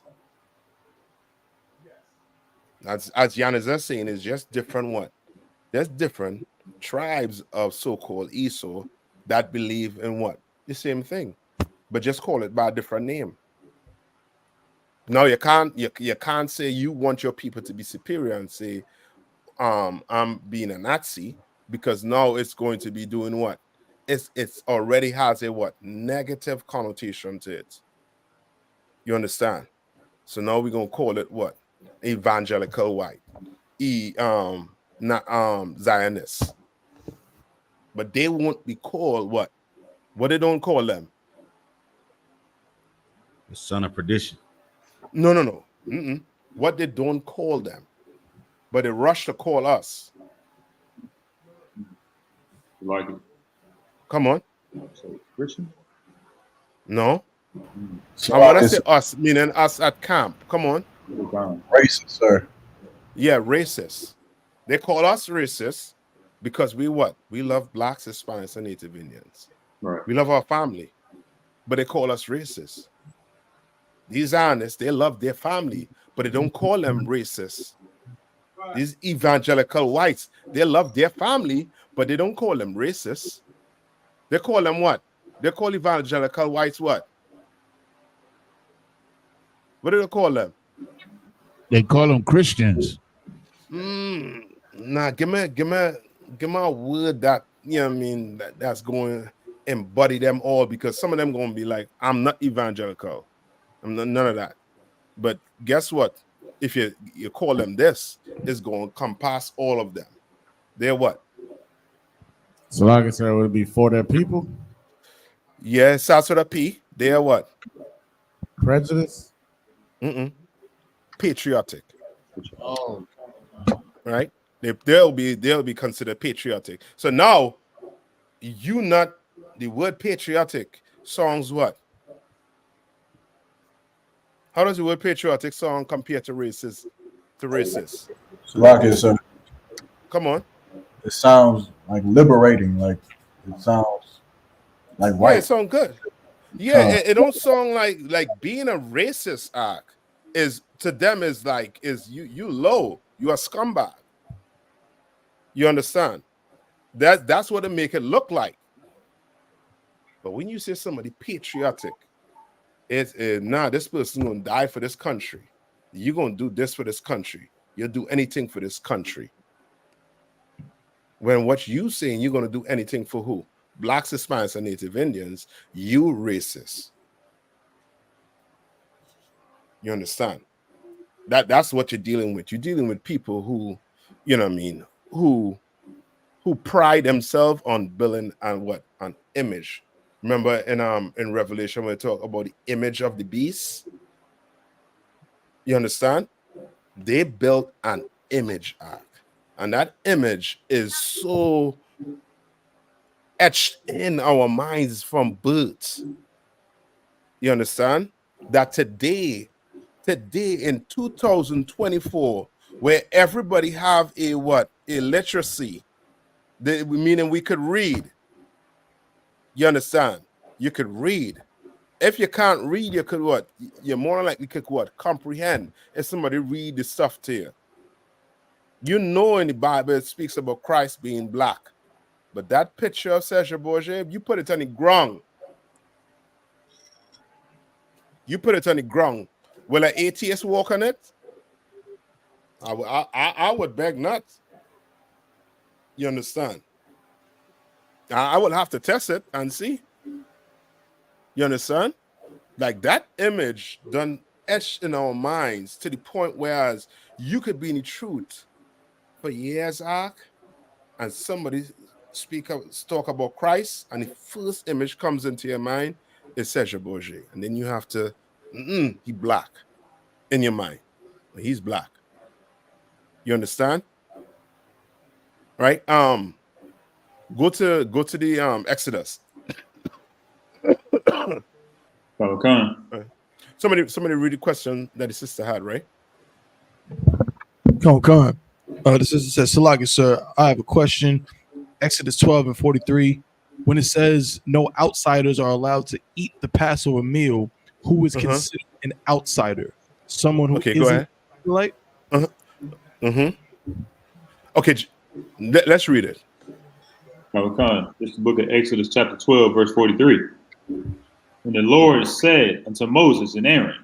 S7: As Jan is just saying, it's just different what? There's different tribes of so-called Esau that believe in what? The same thing, but just call it by a different name. No, you can't say you want your people to be superior and say, I'm being a Nazi, because now it's going to be doing what? It's already has a what? Negative connotation to it. You understand? So now we're gonna call it what? Evangelical white. Zionists. But they won't be called what? What they don't call them?
S1: The son of perdition.
S7: No. What they don't call them, but they rush to call us.
S4: Like it.
S7: Come on.
S4: So Christian?
S7: No.
S11: So
S7: And when I say us, meaning us at camp. Come on.
S11: Racist, sir.
S7: Yeah, racist. They call us racist because we what? We love blacks, Hispanics, and Native Indians.
S4: Right.
S7: We love our family, but they call us racist. These Zionists, they love their family, but they don't call them racist. These evangelical whites, they love their family, but they don't call them racist. They call them what? They call evangelical whites what? What do they call them?
S3: They call them Christians.
S7: Nah, give me a word that, you know what I mean, that's going to embody them all, because some of them going to be like, I'm not evangelical. I'm not, none of that. But guess what? If you call them this, it's going to compass all of them. They're what?
S2: So like I said, would it be for their people?
S7: Yeah, starts with a P. They are what?
S2: Prejudice?
S7: Patriotic.
S2: Oh.
S7: Right? They'll be considered patriotic. So now, the word patriotic songs what? How does the word patriotic song compare to racist?
S11: Slovakia, sir.
S7: Come on.
S11: It sounds like liberating. Like it sounds like white.
S7: Yeah, it sounds good. Yeah, it don't sound like being a racist act is to them is like is you low. You are scumbag. You understand? That's what it make it look like. But when you say somebody patriotic, it's this person gonna die for this country. You're gonna do this for this country. You'll do anything for this country. When what you saying you're gonna do anything for who? Blacks, Hispanics, and Native Indians, you racist. You understand? That's what you're dealing with. You're dealing with people who, you know what I mean, who pride themselves on building and what? An image. Remember in Revelation when we talk about the image of the beast? You understand? They built an image arc. And that image is so etched in our minds from birth. You understand? That today in 2024, where everybody have a literacy, meaning we could read. You understand? You could read. If you can't read, you could what? You're more likely could what? Comprehend. If somebody read the stuff to you. You know in the Bible it speaks about Christ being black. But that picture of Serge Bourget, you put it on the ground. Will an atheist walk on it? I would beg not. You understand? I would have to test it and see. You understand? Like that image done etched in our minds to the point whereas you could be in the truth for years, and somebody talk about Christ, and the first image comes into your mind is Serge Bourget, and then you have to, he black in your mind. He's black. You understand? Right? Go to the Exodus. Somebody read the question that the sister had, right?
S12: The sister says, Salaki, sir, I have a question. Exodus 12 and 43. when it says no outsiders are allowed to eat the Passover meal, who is considered an outsider? Someone who
S7: Okay, go
S12: isn't
S7: ahead.
S12: Israelite?
S7: Okay, let's read it.
S4: This is the book of Exodus, chapter 12, verse 43. When the Lord said unto Moses and Aaron,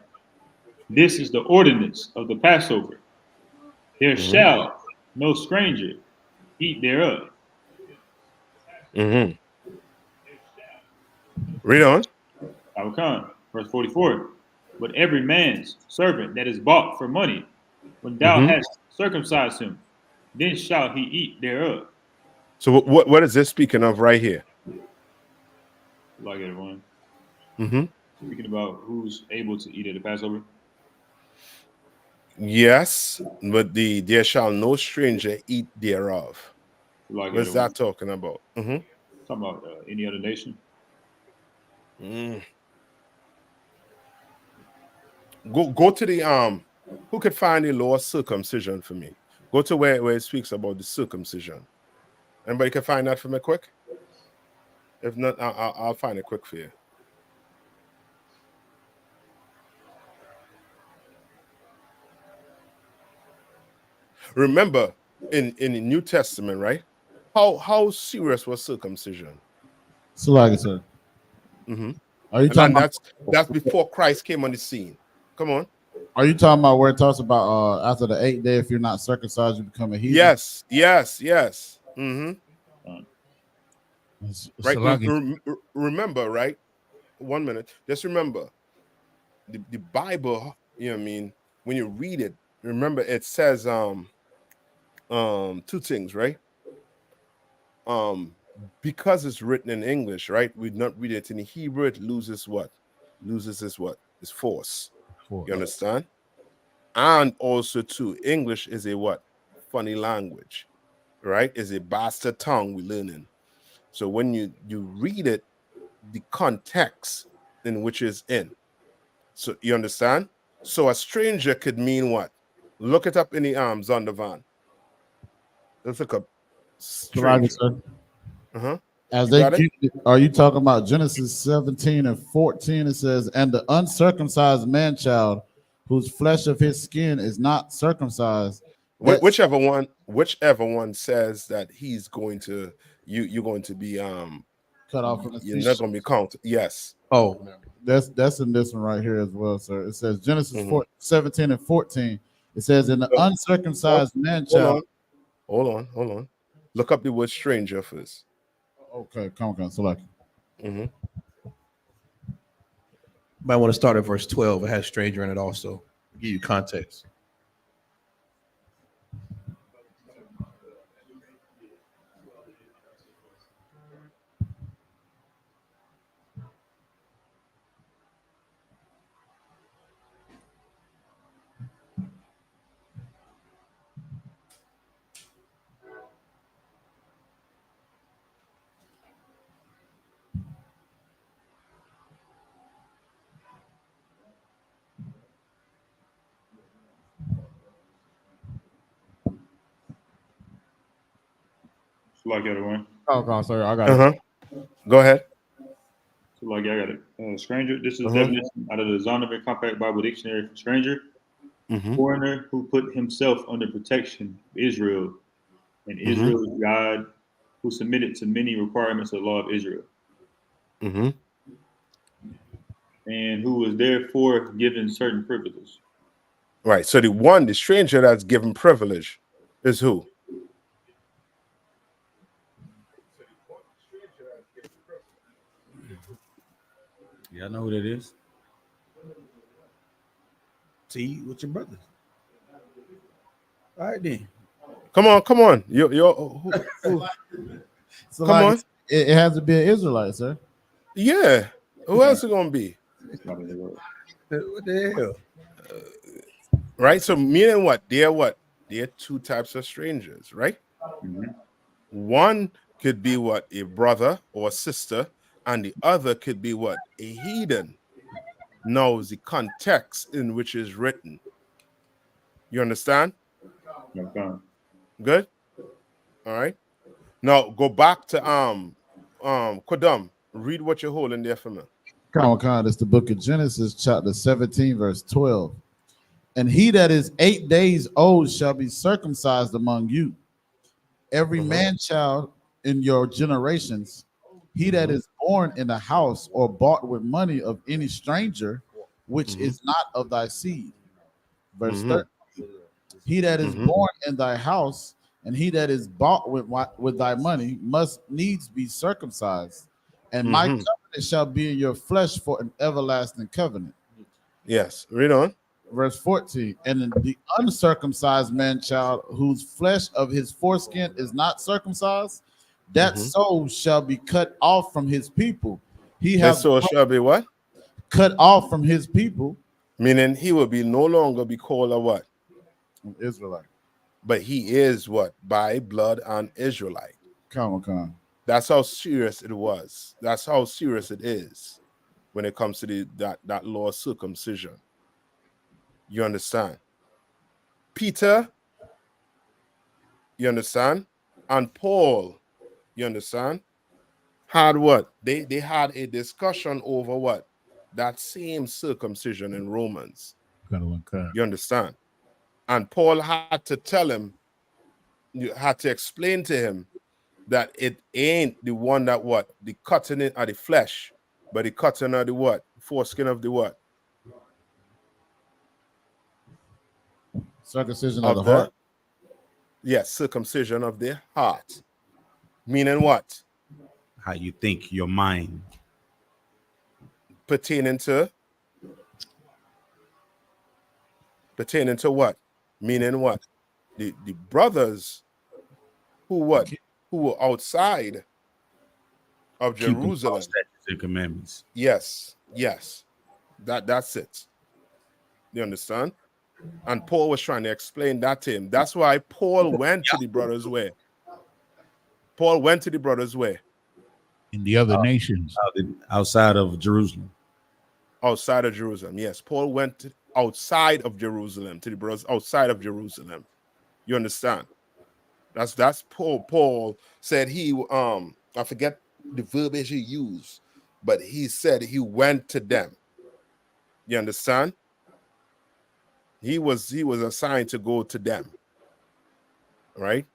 S4: this is the ordinance of the Passover. There shall no stranger eat thereof.
S7: Read on.
S4: Verse 44. But every man's servant that is bought for money, when thou hast circumcised him, then shall he eat thereof.
S7: So what is this speaking of right here?
S4: Like everyone. Speaking about who's able to eat at the Passover.
S7: Yes, but there shall no stranger eat thereof.
S4: Like
S7: What's that talking about?
S4: Talking about any other nation.
S7: Go to the who could find the law of circumcision for me? Go to where it speaks about the circumcision. Anybody can find that for me quick? If not, I'll find it quick for you. Remember, in the New Testament, right? How serious was circumcision?
S13: So like it, sir. Are you talking about,
S7: that's before Christ came on the scene. Come on.
S13: Are you talking about where it talks about after the 8th day, if you're not circumcised, you become a heathen?
S7: Yes. Right. Remember, right? 1 minute. Just remember the Bible, you know what I mean? When you read it, remember it says two things, right? Because it's written in English, right? We not read it in Hebrew, it loses what? Loses its what? Its force. You understand? And also too, English is a what? Funny language, right? Is a bastard tongue we're learning. So when you read it, the context in which is in. So you understand? So a stranger could mean what? Look it up in the Zondervan. Let's look up stranger.
S13: As they keep, are you talking about Genesis 17 and 14? It says, and the uncircumcised man child, whose flesh of his skin is not circumcised.
S7: Whichever one says that he's going to you're going to be
S13: cut off from the
S7: you're not going to be counted. Yes.
S13: Oh, that's in this one right here as well, sir. It says Genesis 17 and 14. It says, in the uncircumcised man child.
S7: Hold on. Look up the word stranger first.
S13: Okay, come on, select.
S8: Might want to start at verse 12. It has stranger in it also. Give you context.
S4: Like everyone.
S13: Oh, God, sorry, I got it.
S7: Go ahead.
S4: So like I got it. Stranger. This is definition out of the Zondervan Compact Bible Dictionary for stranger. Foreigner who put himself under protection of Israel and Israel's God, who submitted to many requirements of the law of Israel. And who was therefore given certain privileges.
S7: Right. So the stranger that's given privilege is who?
S1: Yeah, I know who that is. See with your brothers. All right then.
S7: Come on. You're
S13: So
S7: come on.
S13: It has to be an Israelite, sir.
S7: Yeah. Who else is gonna be?
S1: What the hell?
S7: Right. So meaning what? They're two types of strangers, right? One could be what? A brother or a sister, and the other could be what? A heathen. Knows the context in which is written. You understand? Good. All right. Now go back to Kodam, read what you're holding there for me.
S13: Con, it's the book of Genesis, chapter 17, verse 12. And he that is 8 days old shall be circumcised among you. Every man child in your generations, he that is born in a house or bought with money of any stranger, which is not of thy seed. Verse 13. He that is born in thy house and he that is bought with thy money must needs be circumcised. And my covenant shall be in your flesh for an everlasting covenant.
S7: Yes, read on.
S13: Verse 14. And the uncircumcised man child, whose flesh of his foreskin is not circumcised, that soul shall be cut off from his people.
S7: That soul shall be what?
S13: Cut off from his people.
S7: Meaning he will be no longer be called a what?
S13: An Israelite.
S7: But he is what? By blood an Israelite.
S13: Come.
S7: That's how serious it was. That's how serious it is when it comes to that law of circumcision. You understand? Peter, you understand? And Paul, you understand? Had what? They had a discussion over what? That same circumcision in Romans. You understand? And Paul had to tell him, you had to explain to him that it ain't the one that what? The cutting it of the flesh, but the cutting of the what? Foreskin of the what?
S13: Circumcision of the heart.
S7: Yes, circumcision of the heart. Meaning what?
S1: How you think, your mind.
S7: Pertaining to what? Meaning what? The brothers who what? Who were outside of Jerusalem.
S1: Statutes and commandments.
S7: Yes. That's it. You understand? And Paul was trying to explain that to him. That's why Paul went to the brothers' way. Paul went to the brothers' way.
S3: In the other nations.
S1: Outside of Jerusalem.
S7: Outside of Jerusalem, yes. Paul went outside of Jerusalem to the brothers outside of Jerusalem. You understand? That's Paul. Paul said he I forget the verbiage he used, but he said he went to them. You understand? He was assigned to go to them, right?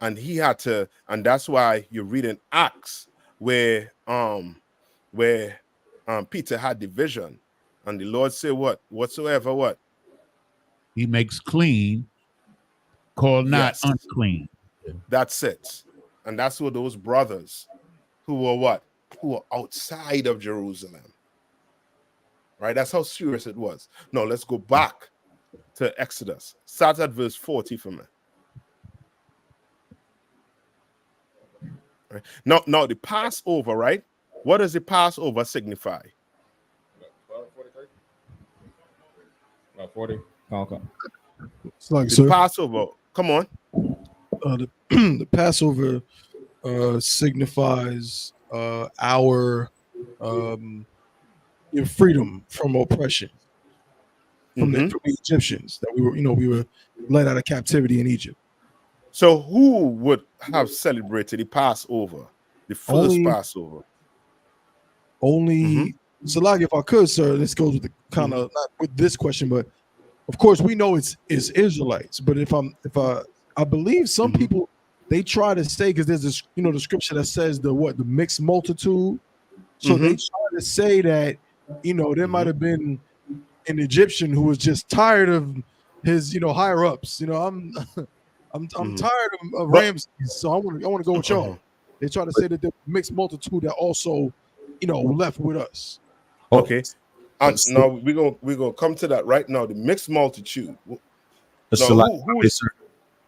S7: And he had to, and that's why you read in Acts where Peter had the vision, and the Lord said, "What? Whatsoever what?
S3: He makes clean, call not unclean."
S7: That's it. And that's what those brothers who were what? Who were outside of Jerusalem. Right? That's how serious it was. Now let's go back to Exodus. Start at verse 40 for me. Right. Now the Passover, right? What does the Passover signify?
S2: 40. Okay.
S12: It's like,
S7: The Passover. Come on.
S12: The Passover signifies our freedom from oppression from the Egyptians, that we were led out of captivity in Egypt.
S7: So who would have celebrated the Passover, the first Passover?
S12: Only so, like, if I could, sir, this goes with the kind of not with this question, but of course we know it's Israelites. But if I believe some people, they try to say, because there's this, the scripture that says the mixed multitude. So they try to say that, there might have been an Egyptian who was just tired of his, higher ups. I'm tired of Ramses, so I want to go with y'all. They try to say that the mixed multitude that also, left with us.
S7: Okay. And now we're gonna come to that right now. The mixed multitude. Who is,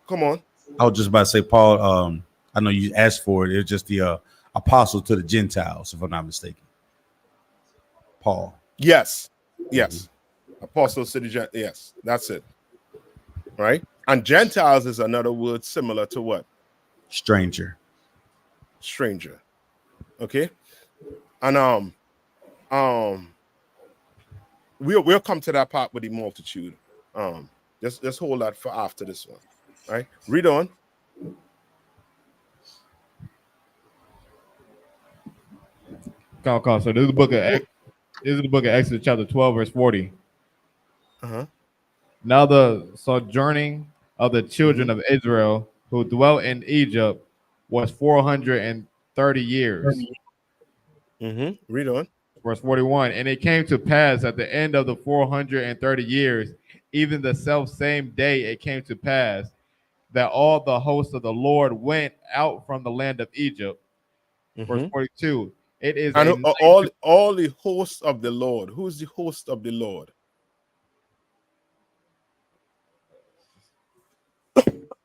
S7: come on.
S1: I was just about to say, Paul. I know you asked for it. It's just the apostle to the Gentiles, if I'm not mistaken. Paul.
S7: Yes. Apostle to the Gentiles. Yes, that's it. Right. And Gentiles is another word similar to what?
S1: Stranger.
S7: Okay. And we'll come to that part with the multitude. Let's hold that for after this one. All right. Read on.
S2: So this is the book of Exodus chapter 12, verse 40.
S7: Uh-huh.
S2: Now the sojourning of the children of Israel who dwelt in Egypt was 430 years.
S7: Read on.
S2: Verse 41. And it came to pass at the end of the 430 years, even the self same day it came to pass, that all the hosts of the Lord went out from the land of Egypt. Verse 42. It is
S7: and
S2: a
S7: all the hosts of the Lord. Who's the host of the Lord?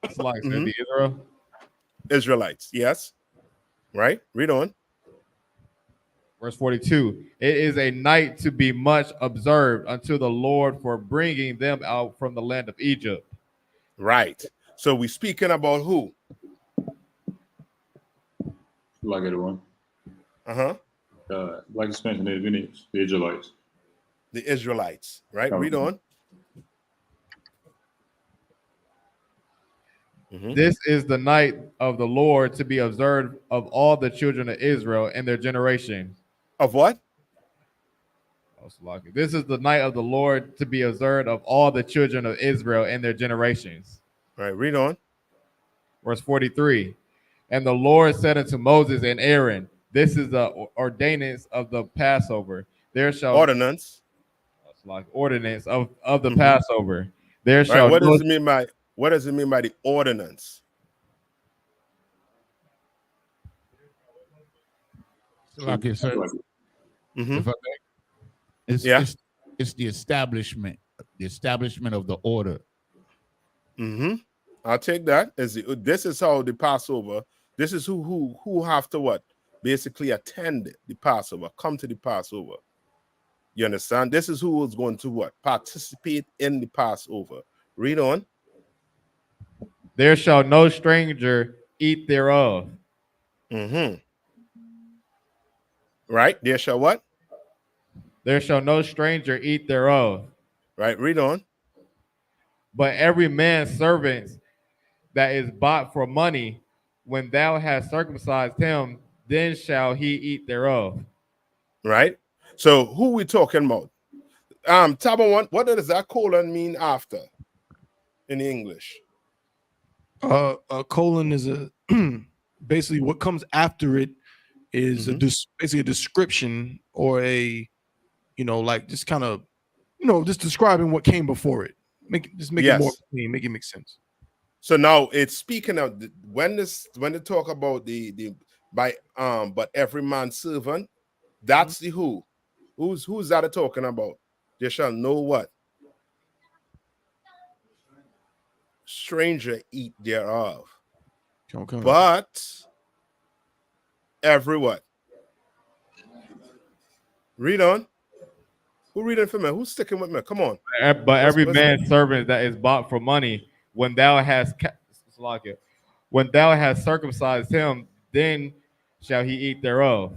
S2: It's like the Israel.
S7: Israelites, yes. Right? Read on.
S2: Verse 42. It is a night to be much observed unto the Lord for bringing them out from the land of Egypt.
S7: Right. So we're speaking about who?
S4: Like everyone.
S7: Uh-huh.
S4: Black Hispanics and Native Indians, the Israelites.
S7: The Israelites, right? Read on.
S2: This is the night of the Lord to be observed of all the children of Israel and their generations.
S7: Of what?
S2: This is the night of the Lord to be observed of all the children of Israel and their generations.
S7: All right, read on.
S2: Verse 43. And the Lord said unto Moses and Aaron, this is the ordinance of the Passover. There shall
S7: ordinance.
S2: Ordinance of the Passover. There
S7: Right,
S2: shall
S7: what does it mean by the ordinance?
S3: Like it said, if I may, it's the establishment of the order.
S7: I'll take that. This is how the Passover. This is who have to what? Basically attend the Passover, come to the Passover. You understand? This is who is going to what? Participate in the Passover. Read on.
S2: There shall no stranger eat thereof.
S7: Right? There shall what?
S2: There shall no stranger eat thereof.
S7: Right? Read on.
S2: But every man's servant that is bought for money, when thou hast circumcised him, then shall he eat thereof.
S7: Right? So who we talking about? Taba, what does that colon mean after in English?
S12: A colon is a basically what comes after it is basically a description or a like just kind of just describing what came before it. Make it more clean, make it make sense.
S7: So now it's speaking of when they talk about but every man's servant, that's the who. Who's that talking about? They shall know what? Stranger eat thereof.
S12: Okay.
S7: But every what? Read on. Who reading for me? Who's sticking with me? Come on.
S2: But every man's servant that is bought for money, when thou hast circumcised him, then shall he eat thereof.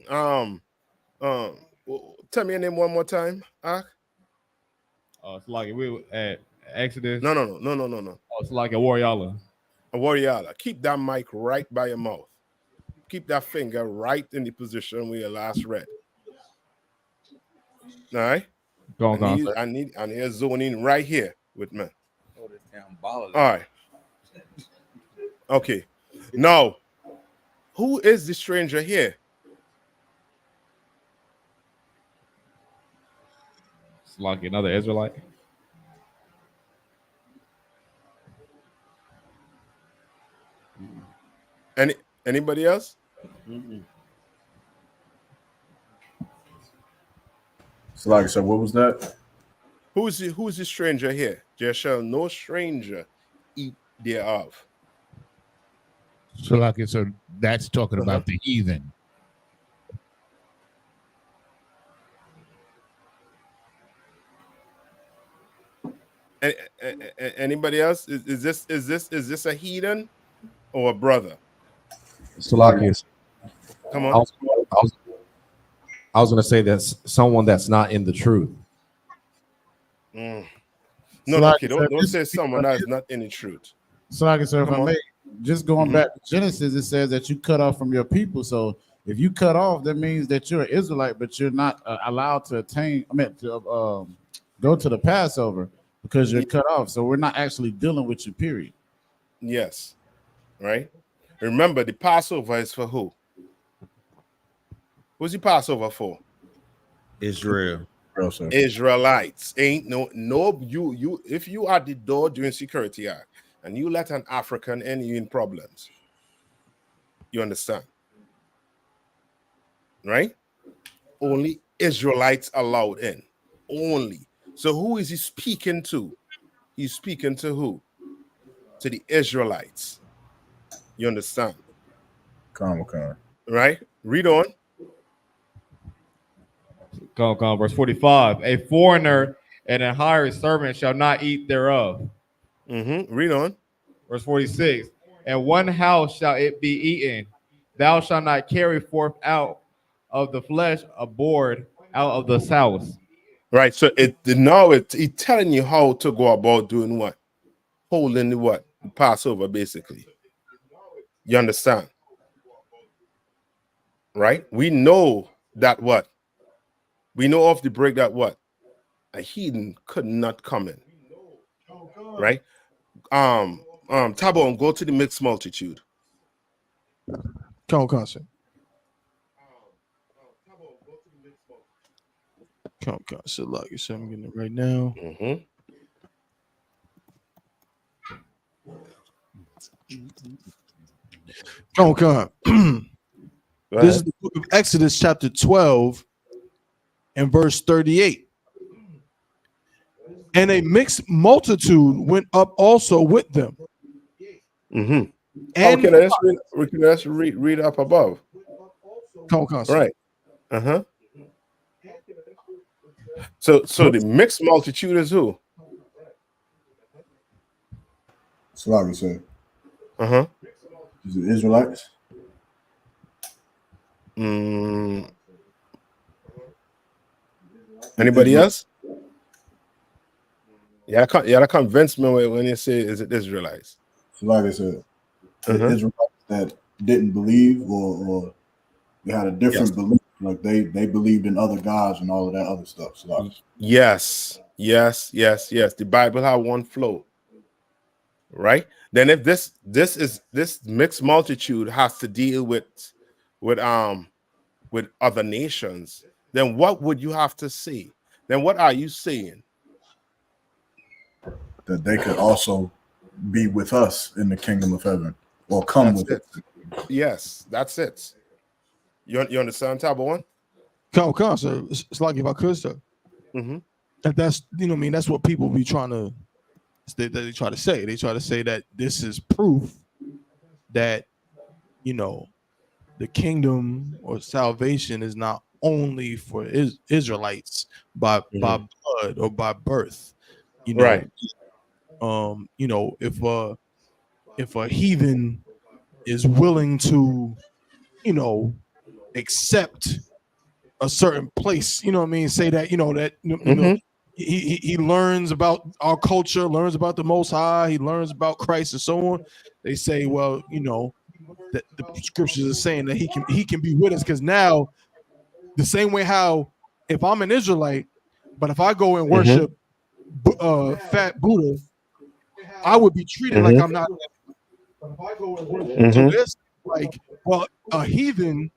S7: Tell me your name one more time.
S2: Oh, it's like we at Exodus.
S7: No.
S2: Oh, it's like a Warrior.
S7: A Warrior. Keep that mic right by your mouth. Keep that finger right in the position where you last read. All right. I need zoning right here with me. All right. Okay. Now, who is the stranger here?
S2: It's like another Israelite.
S7: Anybody else?
S11: So like I said, what was that?
S7: Who's the stranger here? There shall no stranger eat thereof.
S3: So like so that's talking about the heathen.
S7: Anybody else? Is this a heathen or a brother?
S10: Salakius.
S7: Come on.
S10: I was going to say that's someone that's not in the truth.
S7: No, okay, don't say someone that is not in the truth.
S13: So like I said, if I may, just going back to Genesis, it says that you cut off from your people. So If you cut off, that means that you're an Israelite, but you're not allowed to go to the Passover because you're cut off. So we're not actually dealing with you, period.
S7: Yes. Right? Remember, the Passover is for who? Who's the Passover for?
S1: Israel.
S7: Israelites. Ain't no you if you are the door during Security Act and you let an African in, you in problems. You understand? Right? Only Israelites allowed in. Only. So who is he speaking to? He's speaking to who? To the Israelites. You understand?
S11: Come.
S7: Right? Read on.
S2: Come, verse 45. A foreigner and a hired servant shall not eat thereof.
S7: Read on.
S2: Verse 46. And one house shall it be eaten. Thou shalt not carry forth out of the flesh a board out of the house.
S7: Right. So it's telling you how to go about doing what? Holding the what? Passover, basically. You understand? Right? We know that what? We know off the break that what? A heathen could not come in. Right? Tabo, go to the mixed multitude.
S12: Come on, sir. Come on, sir. Look, you said I'm getting it right now. Come on. This is the book of Exodus, chapter 12, and verse 38. And a mixed multitude went up also with them.
S7: And let's read up above.
S12: Come on,
S7: right. So the mixed multitude is who?
S11: That's what I would say. Is it Israelites?
S7: Anybody else? Yeah, that convinced me when you say is it Israelites.
S11: So like I said, Israelites that didn't believe or they had a different belief, like they believed in other gods and all of that other stuff. So
S7: yes. The Bible have one flow, right? Then if this mixed multitude has to deal with other nations, then what would you have to say? Then what are you saying?
S11: That they could also be with us in the kingdom of heaven or come with
S7: it. Yes, that's it. You understand, Tabo one?
S12: Come on, sir. It's like if I could, sir. That's that's what people be trying to they try to say. They try to say that this is proof that the kingdom or salvation is not only for Israelites by blood or by birth. Right. If a heathen is willing to, accept a certain place, say that, he learns about our culture, learns about the Most High, he learns about Christ and so on. They say, well, that the scriptures are saying that he can be with us, because now the same way how if I'm an Israelite, but if I go and worship fat Buddha, I would be treated like I'm not. But if I go and worship, so this like, well, a heathen,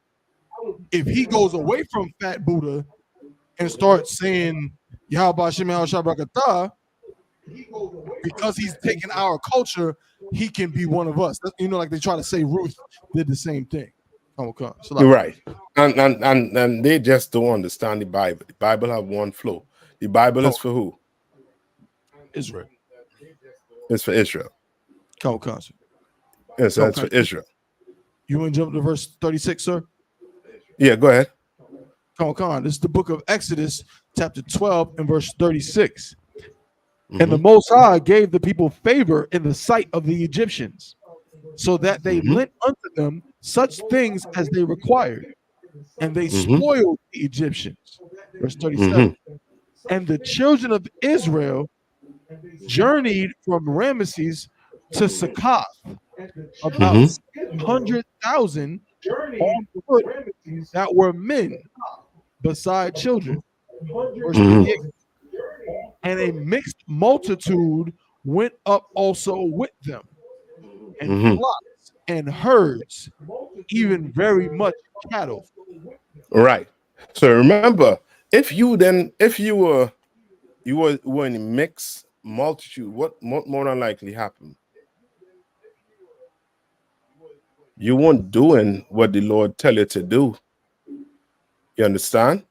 S12: if he goes away from fat Buddha and starts saying Yahweh Shem Shabrakatah, because he's taking our culture, he can be one of us. Like they try to say Ruth did the same thing. Okay. So
S7: right. And they just don't understand the Bible. The Bible have one flow. The Bible is for who?
S12: Israel.
S7: It's for Israel.
S12: Okay.
S7: Yes, that's for Israel.
S12: You want to jump to verse 36, sir?
S7: Yeah, go ahead.
S12: Come on. This is the book of Exodus, chapter 12, and verse 36. And the Most High gave the people favor in the sight of the Egyptians, so that they lent unto them such things as they required, and they spoiled the Egyptians. Verse 37. And the children of Israel journeyed from Ramesses to Succoth, about 100,000, on foot that were men beside children. Verse
S7: Mhm.
S12: 38. And a mixed multitude went up also with them, and
S7: Mhm.
S12: flocks and herds, even very much cattle.
S7: Right. So remember, if you were in a mixed multitude, what more than likely happened? You weren't doing what the Lord tell you to do. You understand?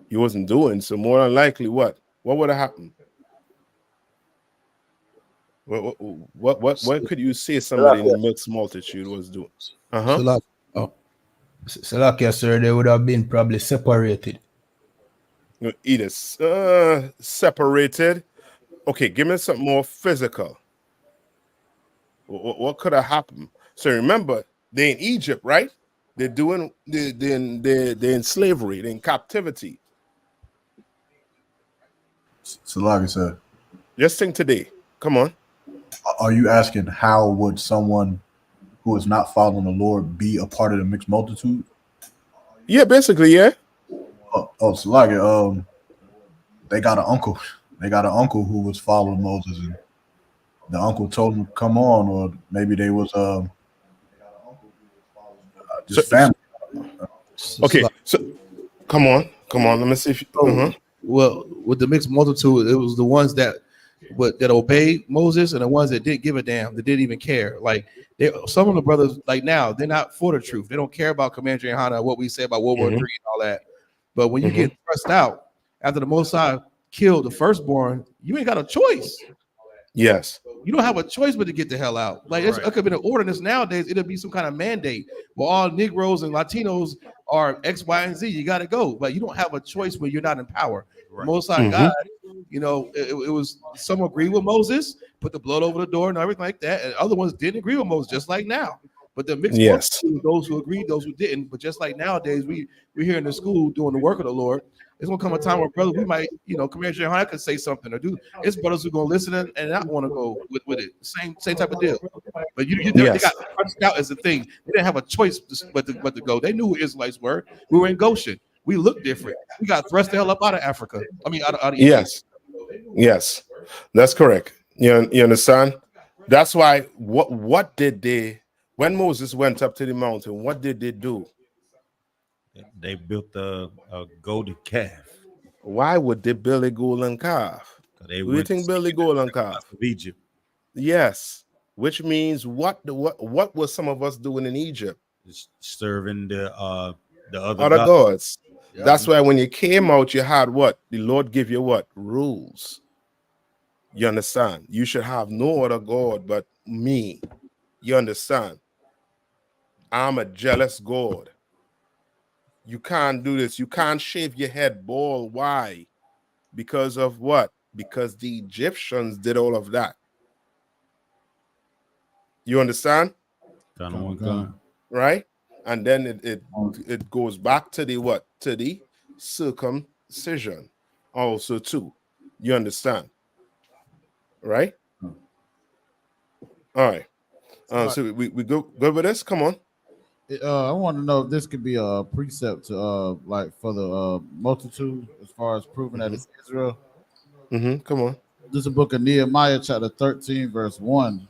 S7: You wasn't doing, so more than likely, what would have happened? What could you say somebody in the mixed multitude was doing?
S9: So like, oh, so like yes, sir, they would have been probably separated.
S7: Either separated. Okay, give me something more physical. What could have happened? So remember, they're in Egypt, right? They're in slavery, they're in captivity.
S11: So like I said,
S7: Just think today. Come on.
S11: are you asking how would someone who is not following the Lord be a part of the mixed multitude?
S7: Yeah, basically, yeah.
S11: So like they got an uncle. They got an uncle who was following Moses, and the uncle told him, "Come on," or maybe they was just family.
S7: Okay, so come on. Let me see if
S8: Well, with the mixed multitude, it was the ones that obeyed Moses and the ones that didn't give a damn, that didn't even care. Like some of the brothers, like now, they're not for the truth. They don't care about Commander and Hana, what we say about World War III and all that. But when you get thrust out after the Mosai killed the firstborn, you ain't got a choice.
S7: Yes.
S8: You don't have a choice but to get the hell out. Like it could be an ordinance nowadays. It'll be some kind of mandate. Well, all Negroes and Latinos are X, Y, and Z. You got to go. But you don't have a choice when you're not in power.
S1: Right.
S8: Most High God, it was some agree with Moses, put the blood over the door and everything like that, and other ones didn't agree with Moses, just like now. But the mixed multitude, those who agreed, those who didn't. But just like nowadays, we're here in the school doing the work of the Lord. It's gonna come a time where, brother, we might, Commander Jeremiah could say something or do. It's brothers who are gonna listen and not want to go with it. Same type of deal. But they got punched out as a thing. They didn't have a choice but to go. They knew who Israelites were. We were in Goshen. We looked different. We got thrust the hell up out of Africa. I mean, out of Egypt.
S7: Yes, that's correct. You understand? That's why. What did they? When Moses went up to the mountain, what did they do?
S1: They built a golden calf.
S7: Why would they build a golden calf?
S1: They
S7: Who do you think built a golden calf?
S1: Of Egypt.
S7: Yes, which means what was some of us doing in Egypt?
S1: Just serving the other
S7: gods.
S1: gods.
S7: Yeah. That's why when you came out, you had what? The Lord give you what? Rules. You understand? You should have no other God but me. You understand? I'm a jealous God. You can't do this. You can't shave your head bald. Why? Because of what? Because the Egyptians did all of that. You understand? Right? And then it goes back to the what? To the circumcision also too. You understand? Right? All right. So we go good with this. Come on.
S13: I want to know if this could be a precept to like for the multitude as far as proving that it's Israel.
S7: Come on.
S13: This is a book of Nehemiah, chapter 13, verse 1.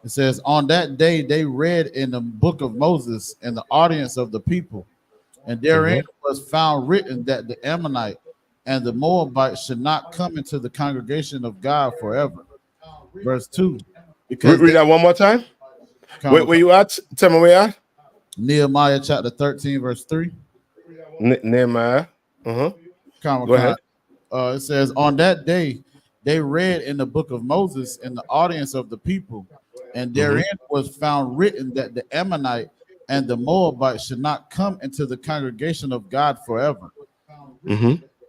S13: It says, on that day they read in the book of Moses in the audience of the people, and therein was found written that the Ammonite and the Moabite should not come into the congregation of God forever. Verse 2. Because
S7: read that one more time. Where you at? Tell me where you at.
S13: Nehemiah chapter 13, verse 3.
S7: Nehemiah. Go ahead.
S13: It says, on that day they read in the book of Moses in the audience of the people, and therein was found written that the Ammonite and the Moabite should not come into the congregation of God forever.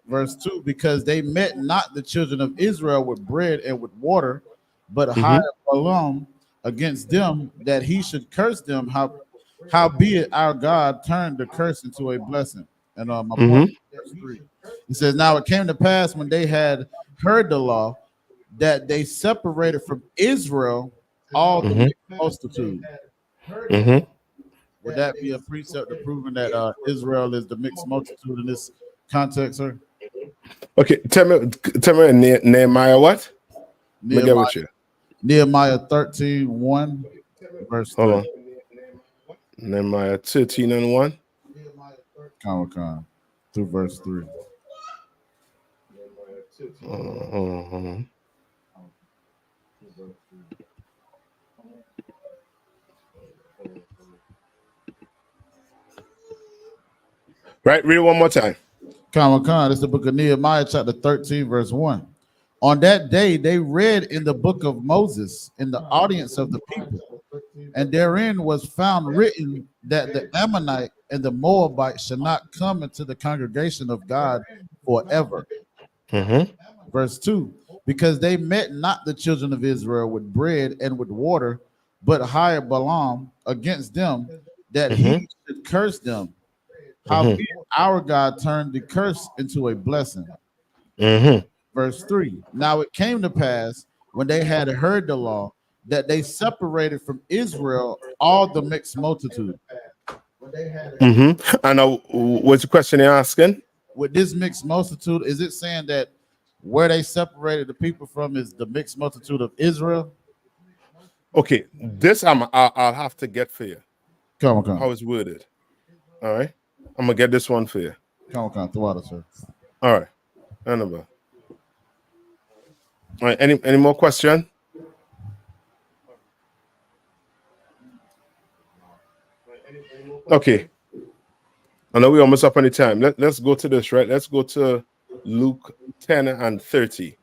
S13: Verse 2, because they met not the children of Israel with bread and with water, but hired Balaam against them, that he should curse them. Howbeit our God turned the curse into a blessing. And my point, verse 3. He says, now it came to pass when they had heard the law that they separated from Israel all the multitude. Would that be a precept of proving that Israel is the mixed multitude in this context, sir?
S7: Okay, tell me Nehemiah what? Let me get with you.
S13: Nehemiah 13:1, verse 3.
S7: Hold on. Nehemiah 13:1.
S13: Con, through verse 3.
S7: Hold on. Right, read it one more time.
S13: Con, this is the book of Nehemiah, chapter 13, verse 1. On that day, they read in the book of Moses in the audience of the people, and therein was found written that the Ammonite and the Moabite should not come into the congregation of God forever. Verse 2, because they met not the children of Israel with bread and with water, but hired Balaam against them, that he should curse them. How our God turned the curse into a blessing. Verse 3, now it came to pass when they had heard the law that they separated from Israel all the mixed multitude.
S7: And what's the question you're asking?
S13: With this mixed multitude, is it saying that where they separated the people from is the mixed multitude of Israel?
S7: Okay, this I'll have to get for you.
S13: Come.
S7: How it's worded. All right, I'm gonna get this one for you.
S13: Come, throw it, sir.
S7: All right, Annabelle. All right, any more question? Okay. I know we're almost up on the time. Let's go to this, right? Let's go to Luke 10:30.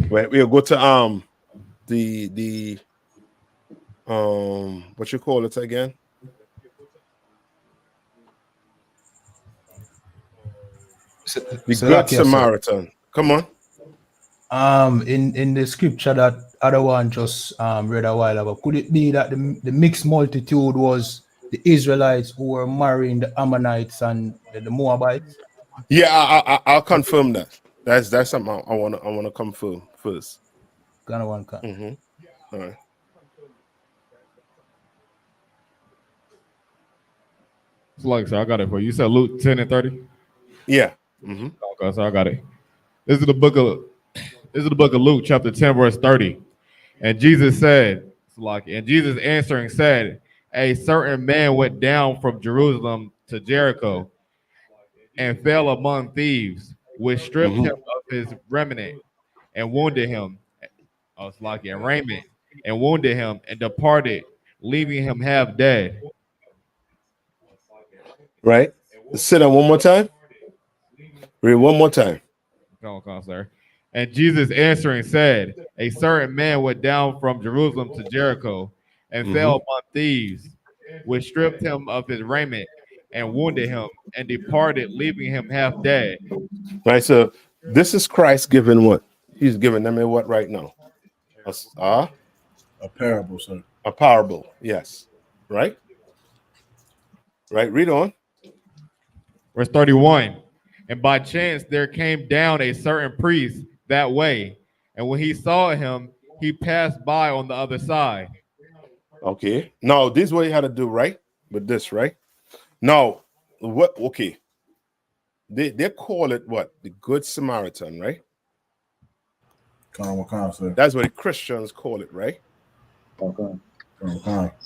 S7: Right, we'll go to the what you call it again? The Good Samaritan. Come on.
S9: In the scripture that other one just read a while ago, could it be that the mixed multitude was the Israelites who were marrying the Ammonites and the Moabites?
S7: Yeah, I'll confirm that. That's something I wanna confirm first.
S9: Kind of one.
S7: All right.
S2: It's like, so I got it for you. You said Luke 10:30?
S7: Yeah.
S2: Okay, so I got it. This is the book of Luke, chapter 10, verse 30. And Jesus said, and Jesus answering said, a certain man went down from Jerusalem to Jericho and fell among thieves, which stripped him of his remnant and wounded him. And raiment, and wounded him and departed, leaving him half dead.
S7: Right. Sit down one more time. Read one more time.
S2: Come on, sir. And Jesus answering said, a certain man went down from Jerusalem to Jericho and fell among thieves, which stripped him of his raiment and wounded him and departed, leaving him half dead.
S7: Right. So this is Christ giving what? He's giving them a what right now? A
S11: parable, sir.
S7: A parable. Yes. Right. Right. Read on.
S2: Verse 31. And by chance there came down a certain priest that way, and when he saw him, he passed by on the other side.
S7: Okay. Now, this is what you had to do, right? With this, right? Now, what? Okay. They call it what? The Good Samaritan, right? That's what the Christians call it, right?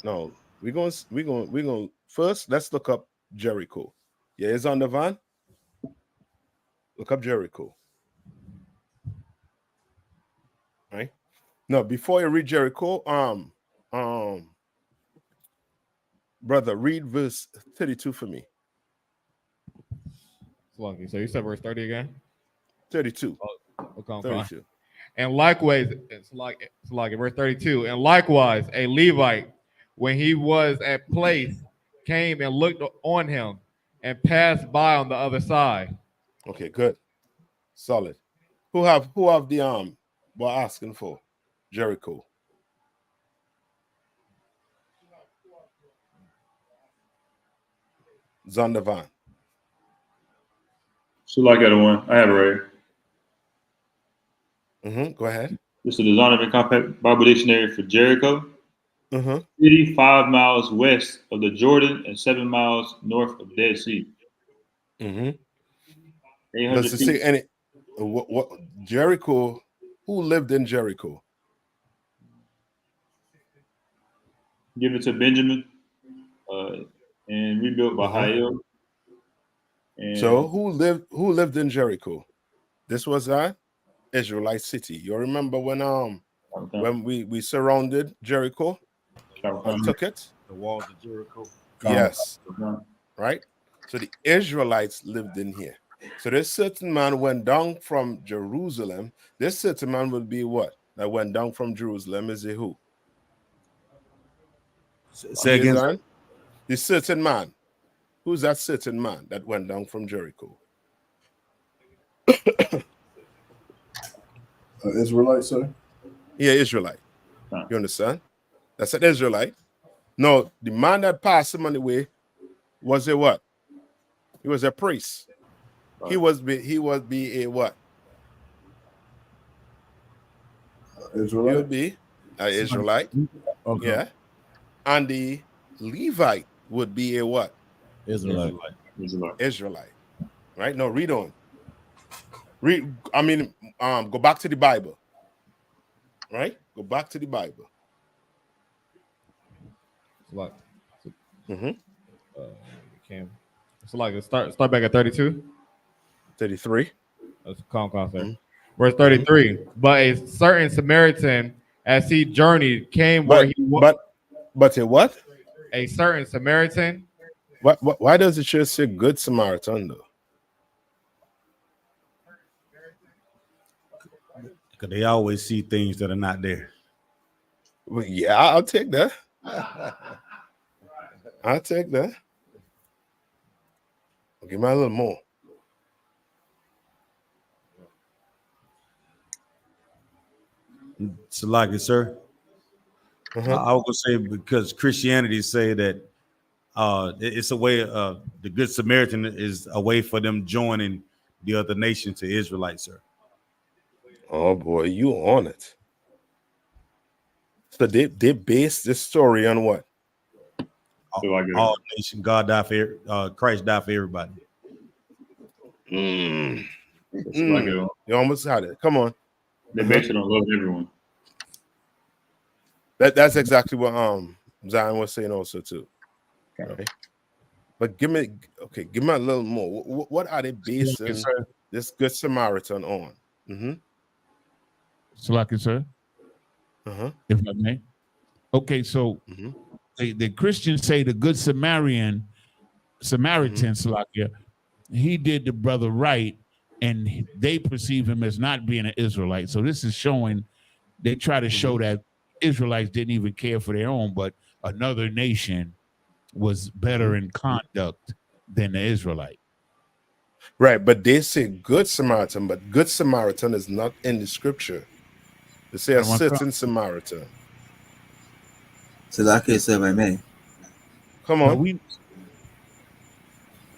S7: No, we're going first. Let's look up Jericho. Yeah, it's on the van. Look up Jericho. Right? No, before you read Jericho, brother, read verse 32 for me.
S2: So you said verse 30 again?
S7: 32.
S2: Okay.
S7: 32.
S2: And likewise, it's like verse 32. And likewise, a Levite, when he was at place, came and looked on him and passed by on the other side.
S7: Okay, good. Solid. Who have the we're asking for? Jericho. Zondervan.
S4: So like the one. I have it right here.
S7: Go ahead.
S4: This is the Zondervan Compact Bible Dictionary for Jericho. City 5 miles west of the Jordan and 7 miles north of the Dead Sea. 800
S7: Does it say any? What Jericho? Who lived in Jericho?
S4: Given to Benjamin and rebuilt by Hiel.
S7: So who lived in Jericho? This was an Israelite city. You remember when we surrounded Jericho and took it?
S1: The walls of Jericho.
S7: Yes. Right? So the Israelites lived in here. So this certain man went down from Jerusalem. This certain man would be what? That went down from Jerusalem is it who?
S1: Say again. Sir?
S7: The certain man. Who's that certain man that went down from Jericho?
S11: Israelite, sir?
S7: Yeah, Israelite. You understand? That's an Israelite. No, the man that passed him on the way was a what? He was a priest. He was be a what?
S11: Israelite.
S7: He would be an Israelite.
S13: Okay.
S7: Yeah. And the Levite would be a what?
S13: Israelite.
S7: Israelite. Right? No, read on. Go back to the Bible. Right? Go back to the Bible.
S2: Like, so like start back at 32.
S7: 33.
S2: That's calm concept. Verse 33. But a certain Samaritan, as he journeyed, came where he was.
S7: But a what?
S2: A certain Samaritan.
S7: Why does it just say good Samaritan though?
S1: Because they always see things that are not there.
S7: Well, yeah, I'll take that. I'll take that. I'll give me a little more.
S1: Salaki, sir. I was gonna say because Christianity say that it's a way the Good Samaritan is a way for them joining the other nation to Israelites, sir.
S7: Oh boy, you on it. So they base this story on what?
S1: All nation, God died for Christ died for everybody.
S7: You almost had it. Come on.
S4: They base it on love everyone.
S7: That's exactly what Zion was saying also too. Okay. But give me a little more. What are they basing this Good Samaritan on?
S3: Salaki, sir. If I may. Okay, so the Christians say the Good Samaritan, Salakia, he did the brother right, and they perceive him as not being an Israelite. So this is showing, they try to show that Israelites didn't even care for their own, but another nation was better in conduct than the Israelite.
S7: Right, but they say Good Samaritan, but Good Samaritan is not in the scripture. They say a certain Samaritan.
S5: So like I said, if I may.
S7: Come on.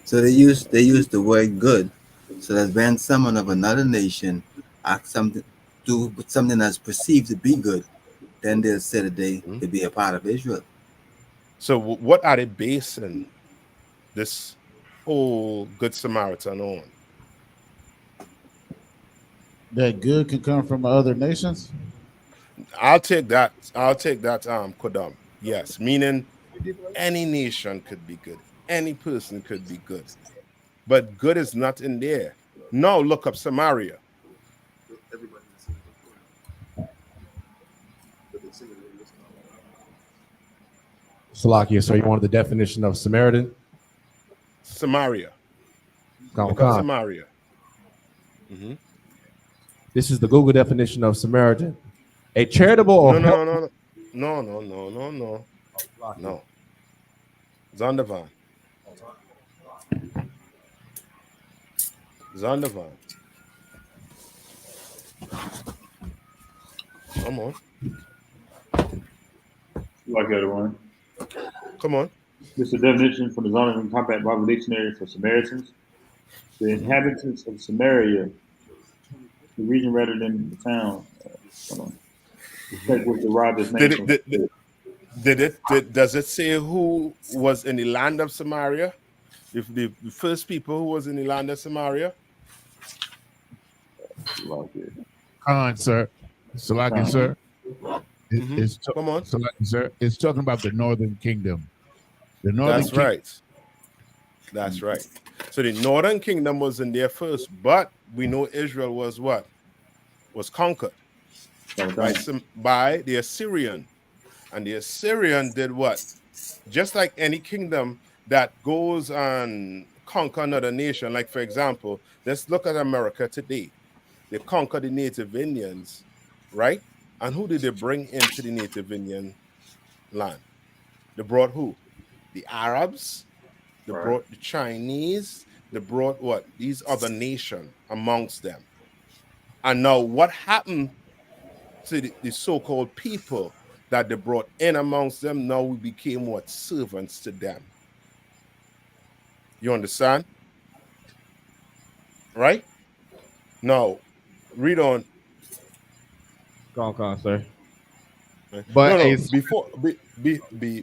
S5: So they use the word good. So that when someone of another nation acts something, do something that's perceived to be good, then they'll say that they be a part of Israel.
S7: So what are they basing this whole Good Samaritan on?
S13: That good can come from other nations?
S7: I'll take that. Kodam. Yes, meaning any nation could be good. Any person could be good. But good is not in there. Now look up Samaria.
S10: Salakia, so you wanted the definition of Samaritan?
S7: Samaria.
S10: Look up
S7: Samaria.
S10: This is the Google definition of Samaritan. A charitable or
S7: No. Zondervan. Come on.
S4: Like the other one.
S7: Come on.
S4: This is the definition from the Zondervan Compact Bible Dictionary for Samaritans. The inhabitants of Samaria the region rather than the town. Hold on. Check what derived its name
S7: Did
S4: from.
S7: it, does it say who was in the land of Samaria? If the first people who was in the land of Samaria?
S3: Khan, sir. Salaki, sir.
S7: Come on.
S3: Salaki, sir. It's talking about the northern kingdom. The northern
S7: That's right. That's right. So the northern kingdom was in there first, but we know Israel was what? Was conquered by the Assyrian. And the Assyrian did what? Just like any kingdom that goes and conquer another nation, like for example, let's look at America today. They conquered the native Indians, right? And who did they bring into the native Indian land? They brought who? The Arabs. They brought the Chinese. They brought what? These other nations amongst them. And now what happened to the so-called people that they brought in amongst them? Now we became what? Servants to them. You understand? Right? Now, read on.
S2: Go on, sir.
S7: But no,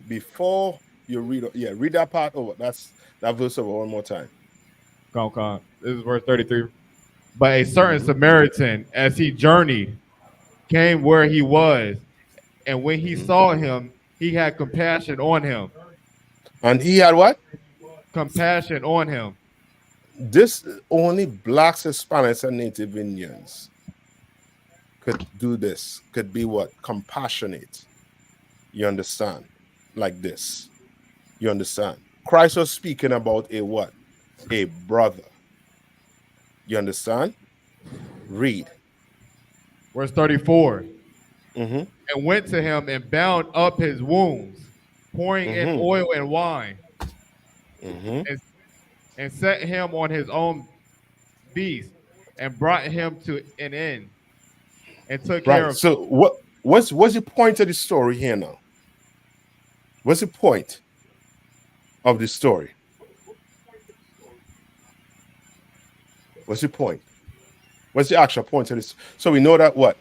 S7: before you read, read that part over. That's that verse over one more time.
S2: Con. This is verse 33. But a certain Samaritan, as he journeyed, came where he was, and when he saw him, he had compassion on him.
S7: And he had what?
S2: Compassion on him.
S7: This only blacks, Hispanics, and Native Indians could do this. Could be what? Compassionate. You understand? Like this. You understand? Christ was speaking about a what? A brother. You understand? Read.
S2: Verse 34.
S7: And
S2: went to him and bound up his wounds, pouring in oil and wine, and set him on his own beast, and brought him to an inn, and took care of.
S7: So what's the point of the story here now? What's the point of the story? What's the point? What's the actual point of this? So we know that what?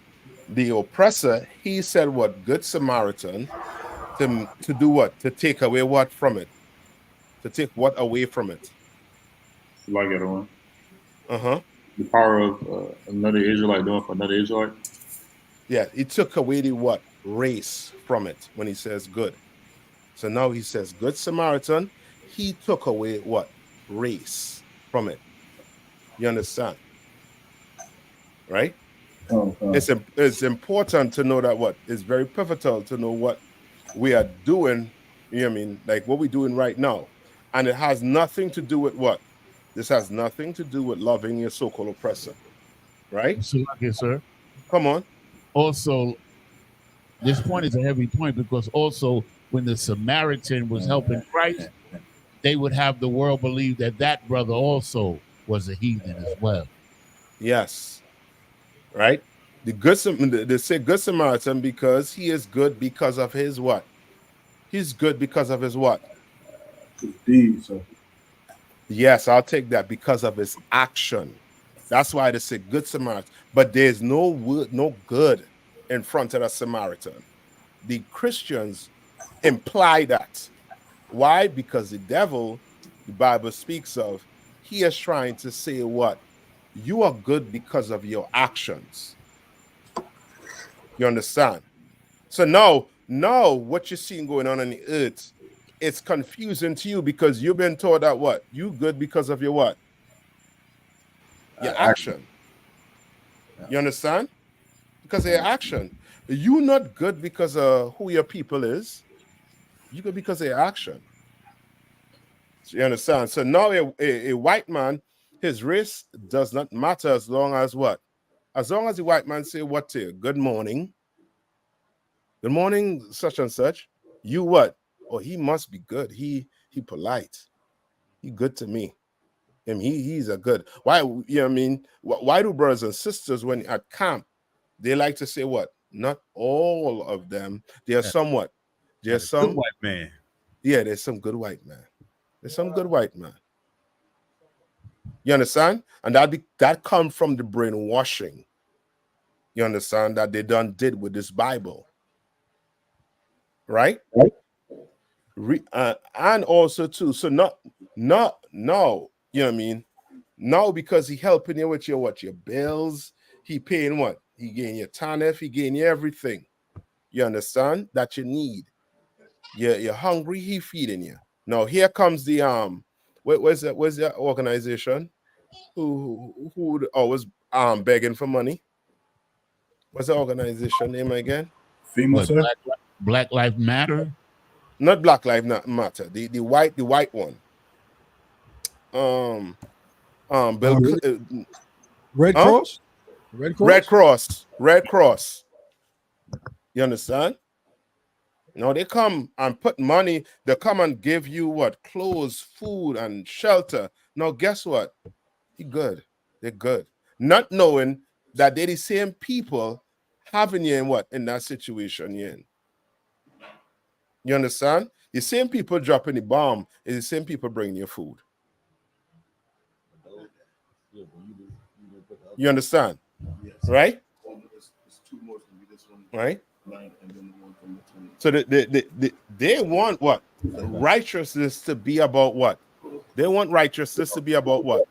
S7: The oppressor, he said what? Good Samaritan to do what? To take away what from it? To take what away from it?
S4: Like it on. The power of another Israelite doing for another Israelite.
S7: Yeah, he took away the what? Race from it when he says good. So now he says good Samaritan. He took away what? Race from it. You understand? Right? It's important to know that what? It's very pivotal to know what we are doing. You know what I mean? Like what we're doing right now. And it has nothing to do with what? This has nothing to do with loving your so-called oppressor. Right?
S3: Yes, sir.
S7: Come on.
S3: Also, this point is a heavy point because also when the Samaritan was helping Christ, they would have the world believe that that brother also was a heathen as well.
S7: Yes. Right? They say good Samaritan because he is good because of his what? He's good because of his what?
S11: His deeds.
S7: Yes, I'll take that, because of his action. That's why they say good Samaritan. But there's no good in front of a Samaritan. The Christians imply that. Why? Because the devil, the Bible speaks of, he is trying to say what? You are good because of your actions. You understand? So now what you're seeing going on the earth, it's confusing to you because you've been told that what? You good because of your what? Your action. You understand? Because of your action. You're not good because of who your people is. You good because of your action. So you understand? So now a white man, his race does not matter as long as what? As long as the white man say what to you? Good morning. Good morning, such and such. You what? Oh, he must be good. He polite. He good to me. Him, he's a good. Why, you know what I mean? Why do brothers and sisters when at camp, they like to say what? Not all of them. There's somewhat. There's some
S1: good white man.
S7: Yeah, there's some good white man. There's some good white man. You understand? And that comes from the brainwashing You understand that they done did with this Bible, right? And also too, so not no, you know what I mean? Now because he helping you with your bills, he paying what? He getting your TANF, he getting you everything. You understand that you need. You're hungry, he feeding you. Now here comes the where's that organization who always begging for money? What's the organization name again?
S11: FEMA,
S3: What,
S11: sir?
S3: Black Lives Matter?
S7: Not Black Lives Matter. The white one. Bill
S12: Red Cross? Red Cross?
S7: Red Cross. You understand? No, they come and put money. They come and give you what? Clothes, food, and shelter. Now, guess what? They're good. They're good. Not knowing that they're the same people having you in what? In that situation you're in. You understand? The same people dropping the bomb is the same people bringing you food. You understand? Right? Right? So they want what? Righteousness to be about what? They want righteousness to be about what?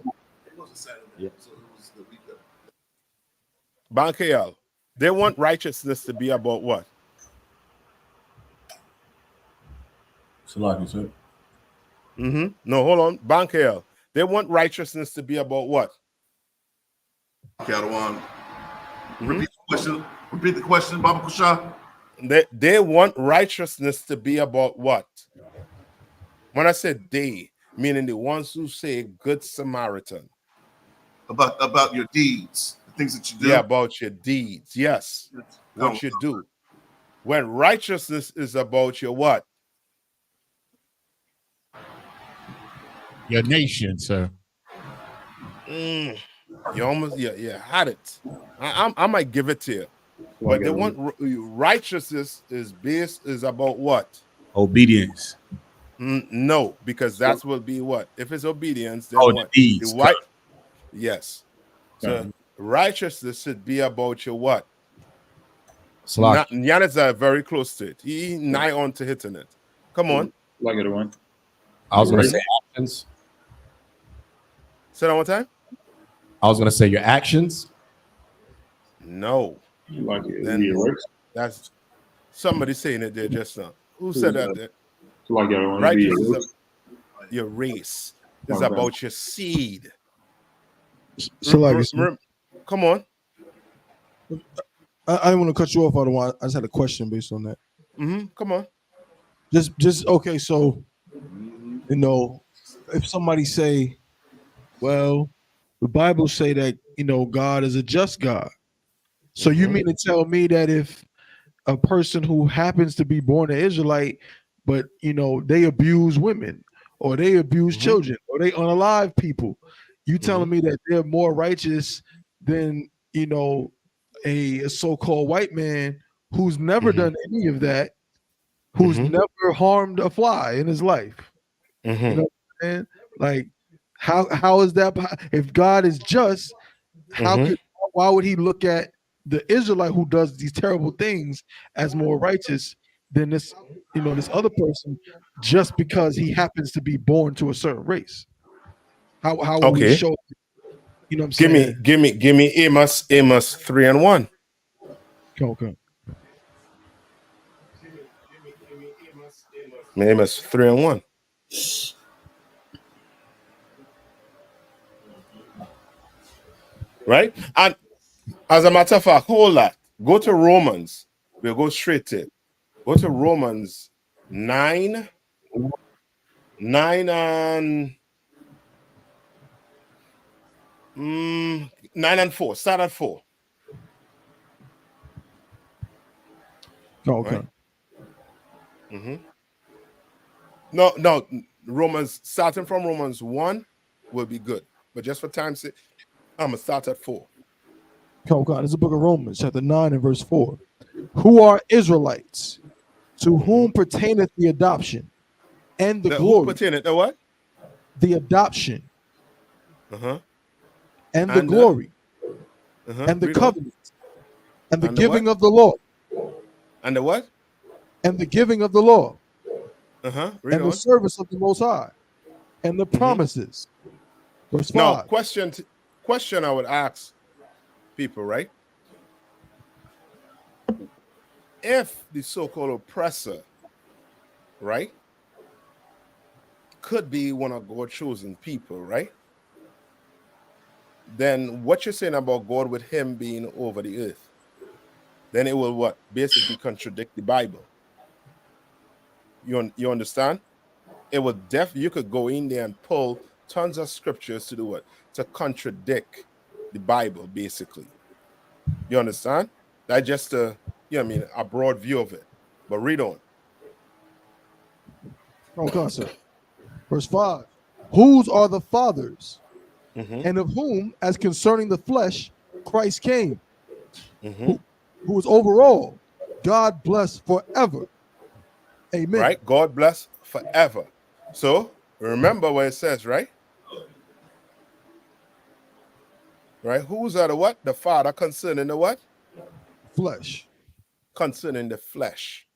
S7: Bankeal. They want righteousness to be about what?
S11: Salaki, sir.
S7: No, hold on. Bankeal. They want righteousness to be about what?
S14: Repeat the question, Baba Kusha.
S7: They want righteousness to be about what? When I said they, meaning the ones who say good Samaritan.
S14: About your deeds, the things that you do.
S7: Yeah, about your deeds. Yes. What you do. When righteousness is about your what?
S3: Your nation, sir.
S7: You almost had it. I might give it to you. But they want righteousness is about what?
S1: Obedience.
S7: No, because that's will be what? If it's obedience, then
S1: what?
S7: The
S1: deeds.
S7: The white. Yes. So righteousness should be about your what? Yannis are very close to it. He nigh on to hitting it. Come on.
S4: Like it one.
S10: I was going to say actions.
S7: Say that one time.
S10: I was going to say your actions.
S7: No.
S4: Like it,
S7: then that's somebody saying it there just now. Who said that there?
S4: Like
S7: righteousness is your race. It's about your seed. Come on.
S12: I didn't want to cut you off, otherwise I just had a question based on that.
S7: Come on.
S12: Just okay, so if somebody say, well, the Bible say that God is a just God. So you mean to tell me that if a person who happens to be born an Israelite, but they abuse women or they abuse children or they unalive people, you telling me that they're more righteous than a so-called white man who's never done any of that, who's never harmed a fly in his life? You know what I'm saying? Like, how is that? If God is just, why would he look at the Israelite who does these terrible things as more righteous than this other person just because he happens to be born to a certain race? How will we show? You know what I'm saying?
S7: Give me Amos 3:1.
S12: Okay.
S7: Amos 3:1. Right? And as a matter of fact, hold that. Go to Romans. We'll go straight to it. Go to Romans 9 and 4. Start at 4.
S12: Okay.
S7: Right? No. Romans, starting from Romans 1 will be good. But just for time's sake, I'm going to start at 4.
S12: Oh God, it's the book of Romans, chapter 9 and verse 4. Who are Israelites, to whom pertaineth the adoption and the glory?
S7: Who pertaineth the what?
S12: The adoption. And the glory. And the covenant. And the
S7: And
S12: giving
S7: what?
S12: of the law.
S7: And the what?
S12: And the giving of the law.
S7: Read
S12: And the
S7: on.
S12: service of the Most High. And the promises. Verse
S7: Now,
S12: 5.
S7: question I would ask people, right? If the so-called oppressor, right, could be one of God's chosen people, right? Then what you're saying about God with him being over the earth, then it will what? Basically contradict the Bible. You understand? It will you could go in there and pull tons of scriptures to do what? To contradict the Bible, basically. You understand? That's just a broad view of it. But read on.
S12: Okay, sir. Verse 5. Whose are the fathers,
S7: Mhm.
S12: and of whom, as concerning the flesh, Christ came,
S7: Mhm.
S12: who is over all, God bless forever. Amen.
S7: Right? God bless forever. So remember what it says, right? Right? Whose are the what? The Father concerning the what?
S12: Flesh.
S7: Concerning the flesh.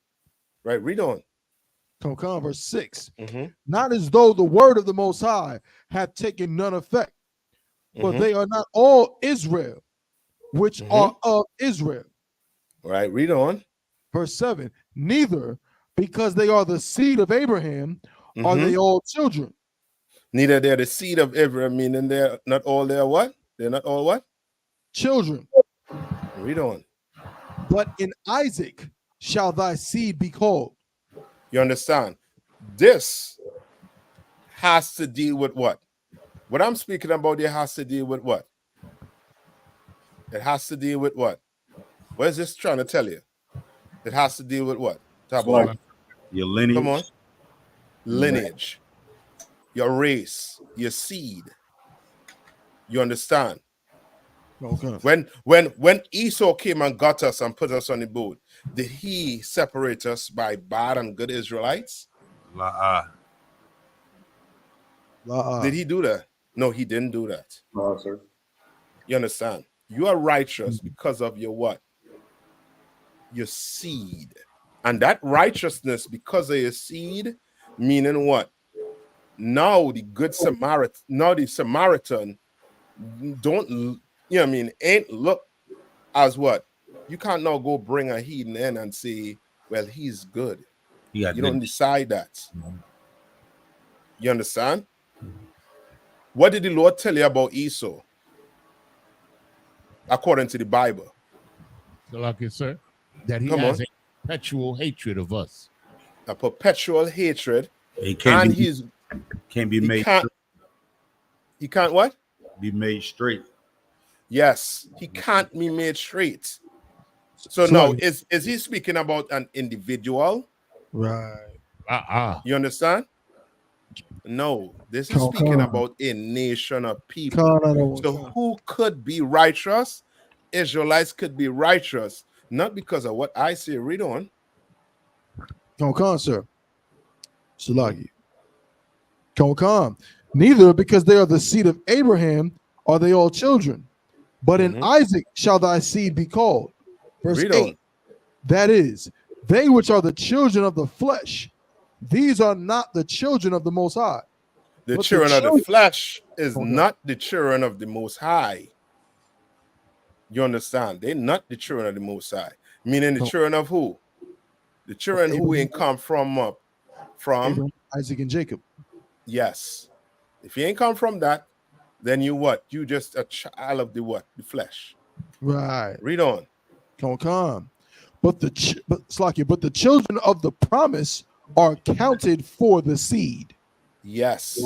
S7: Right? Read on.
S12: Come, verse 6.
S7: Mhm.
S12: Not as though the word of the Most High had taken none effect, for
S7: Mhm.
S12: they are not all Israel, which are of Israel.
S7: Right? Read on.
S12: Verse 7. Neither, because they are the seed of Abraham, are they all children.
S7: Neither they're the seed of Abraham, meaning they're not all their what? They're not all what?
S12: Children.
S7: Read on.
S12: But in Isaac shall thy seed be called.
S7: You understand? This has to deal with what? What I'm speaking about here has to deal with what? It has to deal with what? What is this trying to tell you? It has to deal with what? Talk about
S1: like your lineage.
S7: Come on. Lineage. Your race, your seed. You understand?
S12: Okay.
S7: When Esau came and got us and put us on the boat, did he separate us by bad and good Israelites? Did he do that? No, he didn't do that.
S4: No, sir.
S7: You understand? You are righteous because of your what? Your seed. And that righteousness because of your seed, meaning what? Now the good Samaritan, now the Samaritan don't, ain't look as what? You can't now go bring a heathen in and say, well, he's good. You don't decide that. You understand? What did the Lord tell you about Esau? According to the Bible.
S3: So like it, sir, that he
S7: Come
S3: has
S7: on.
S3: a perpetual hatred of us.
S7: A perpetual hatred.
S1: He can't be made straight.
S7: He can't what?
S1: Be made straight.
S7: Yes, he can't be made straight. So now, is he speaking about an individual?
S12: Right.
S7: You understand? No, this is speaking about a nation of people. So who could be righteous? Israelites could be righteous, not because of what I say. Read on.
S12: Come, sir. Shalagi. Come. Neither, because they are the seed of Abraham, are they all children. But in Isaac shall thy seed be called. Verse 8. That is, they which are the children of the flesh, these are not the children of the Most High.
S7: The children of the flesh is not the children of the Most High. You understand? They're not the children of the Most High. Meaning the children of who? The children who ain't come from
S12: Abraham, Isaac, and Jacob.
S7: Yes. If you ain't come from that, then you what? You just a child of the what? The flesh.
S12: Right.
S7: Read on.
S12: Come. But the children of the promise are counted for the seed.
S7: Yes.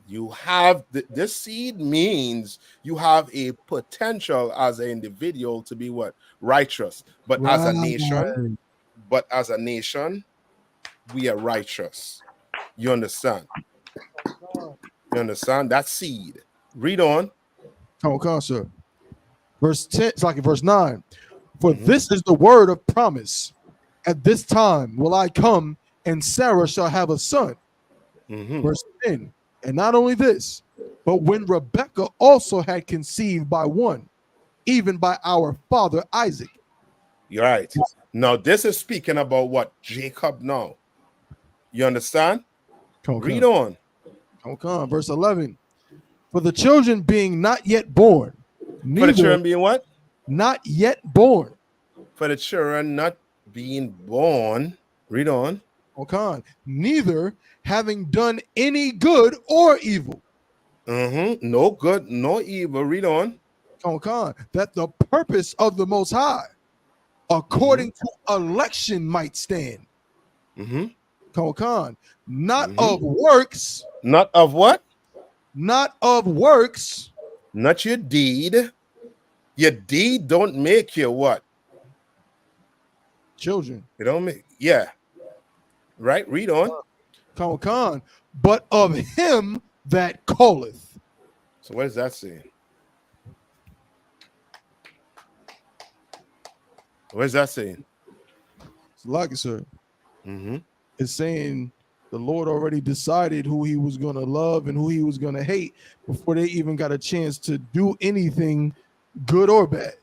S7: You have this seed means you have a potential as an individual to be what? Righteous. But as a nation, we are righteous. You understand? You understand? That seed. Read on.
S12: Come, sir. Verse 10, it's like verse 9. For this is the word of promise. At this time will I come, and Sarah shall have a son. Verse 10. And not only this, but when Rebekah also had conceived by one, even by our father Isaac,
S7: You're right. Now, this is speaking about what? Jacob now. You understand? Read on.
S12: Okay, verse 11. For the children being not yet born,
S7: For the
S12: neither
S7: children being what?
S12: not yet born.
S7: For the children not being born. Read on.
S12: Okay, neither having done any good or evil.
S7: No good, no evil. Read on.
S12: Okay, that the purpose of the Most High, according to election, might stand. Okay, not of works.
S7: Not of what?
S12: Not of works.
S7: Not your deed. Your deed don't make you what?
S12: Children.
S7: It don't make, yeah. Right? Read on.
S12: But of him that calleth.
S7: So what is that saying? What is that saying?
S12: It's like it, sir. It's saying the Lord already decided who he was going to love and who he was going to hate before they even got a chance to do anything good or bad.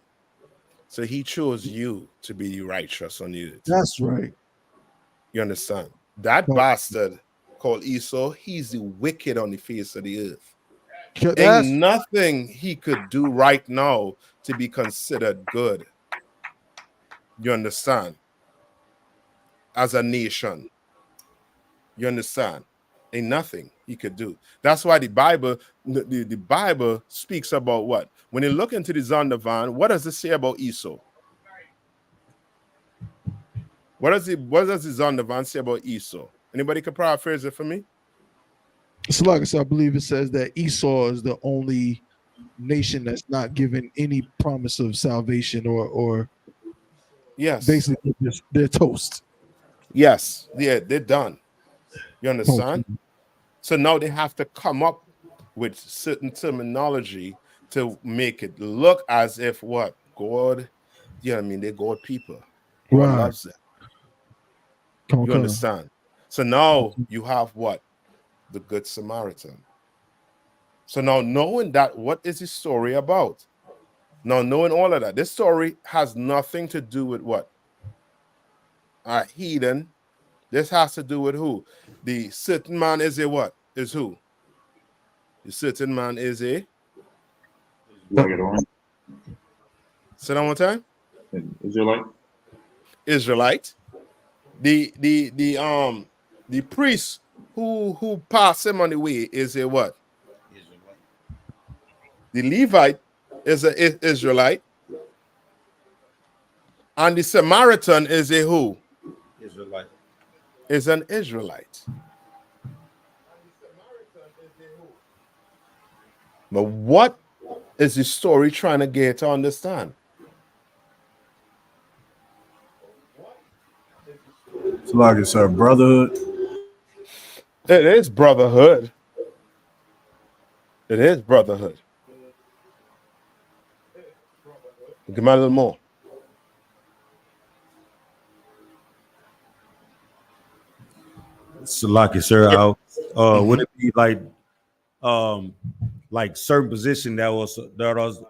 S7: So he chose you to be righteous on you.
S12: That's right.
S7: You understand? That bastard called Esau, he's the wicked on the face of the earth. Ain't nothing he could do right now to be considered good. You understand? As a nation. You understand? Ain't nothing he could do. That's why the Bible speaks about what? When you look into the Zondervan, what does it say about Esau? What does the Zondervan say about Esau? Anybody can paraphrase it for me?
S12: So like I said, I believe it says that Esau is the only nation that's not given any promise of salvation or
S7: yes,
S12: basically they're toast.
S7: Yes, they're done. You understand? So now they have to come up with certain terminology to make it look as if what? God, you know what I mean? They're God people. God loves them. You understand? So now you have what? The Good Samaritan. So now knowing that, what is the story about? Now knowing all of that, this story has nothing to do with what? A heathen. This has to do with who? The certain man is a what? Is who? The certain man is a? Say that one time.
S4: Israelite.
S7: Israelite. The priest who passed him on the way is a what? The Levite is an Israelite. And the Samaritan is a who?
S1: Israelite.
S7: Is an Israelite. But what is the story trying to get to understand?
S11: It's like it's our brotherhood.
S7: It is brotherhood. It is brotherhood. Give me a little more.
S1: Salaki, sir. Would it be like certain position that was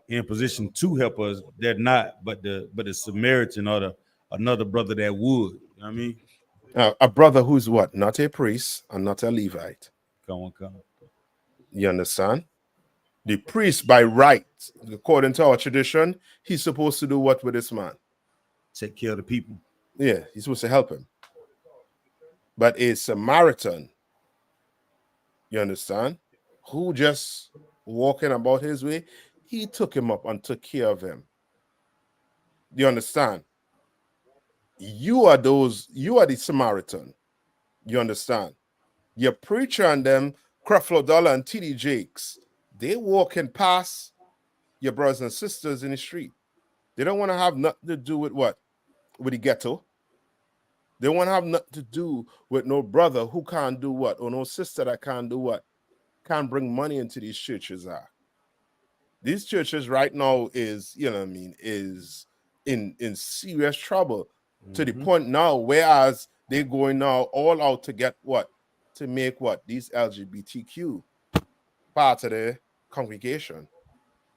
S1: in position to help us? They're not, but the Samaritan or another brother that would. You know what I mean?
S7: A brother who's what? Not a priest and not a Levite.
S1: Come on.
S7: You understand? The priest, by right, according to our tradition, he's supposed to do what with this man?
S1: Take care of the people.
S7: Yeah, he's supposed to help him. But a Samaritan, you understand, who just walking about his way, he took him up and took care of him. You understand? You are the Samaritan. You understand? Your preacher and them, Creflo Dollar and TD Jakes, they walking past your brothers and sisters in the street. They don't want to have nothing to do with what? With the ghetto. They want to have nothing to do with no brother who can't do what, or no sister that can't do what, can't bring money into these churches. These churches right now is, you know what I mean, is in serious trouble to the point now, whereas they're going now all out to get what? To make what? These LGBTQ part of the congregation.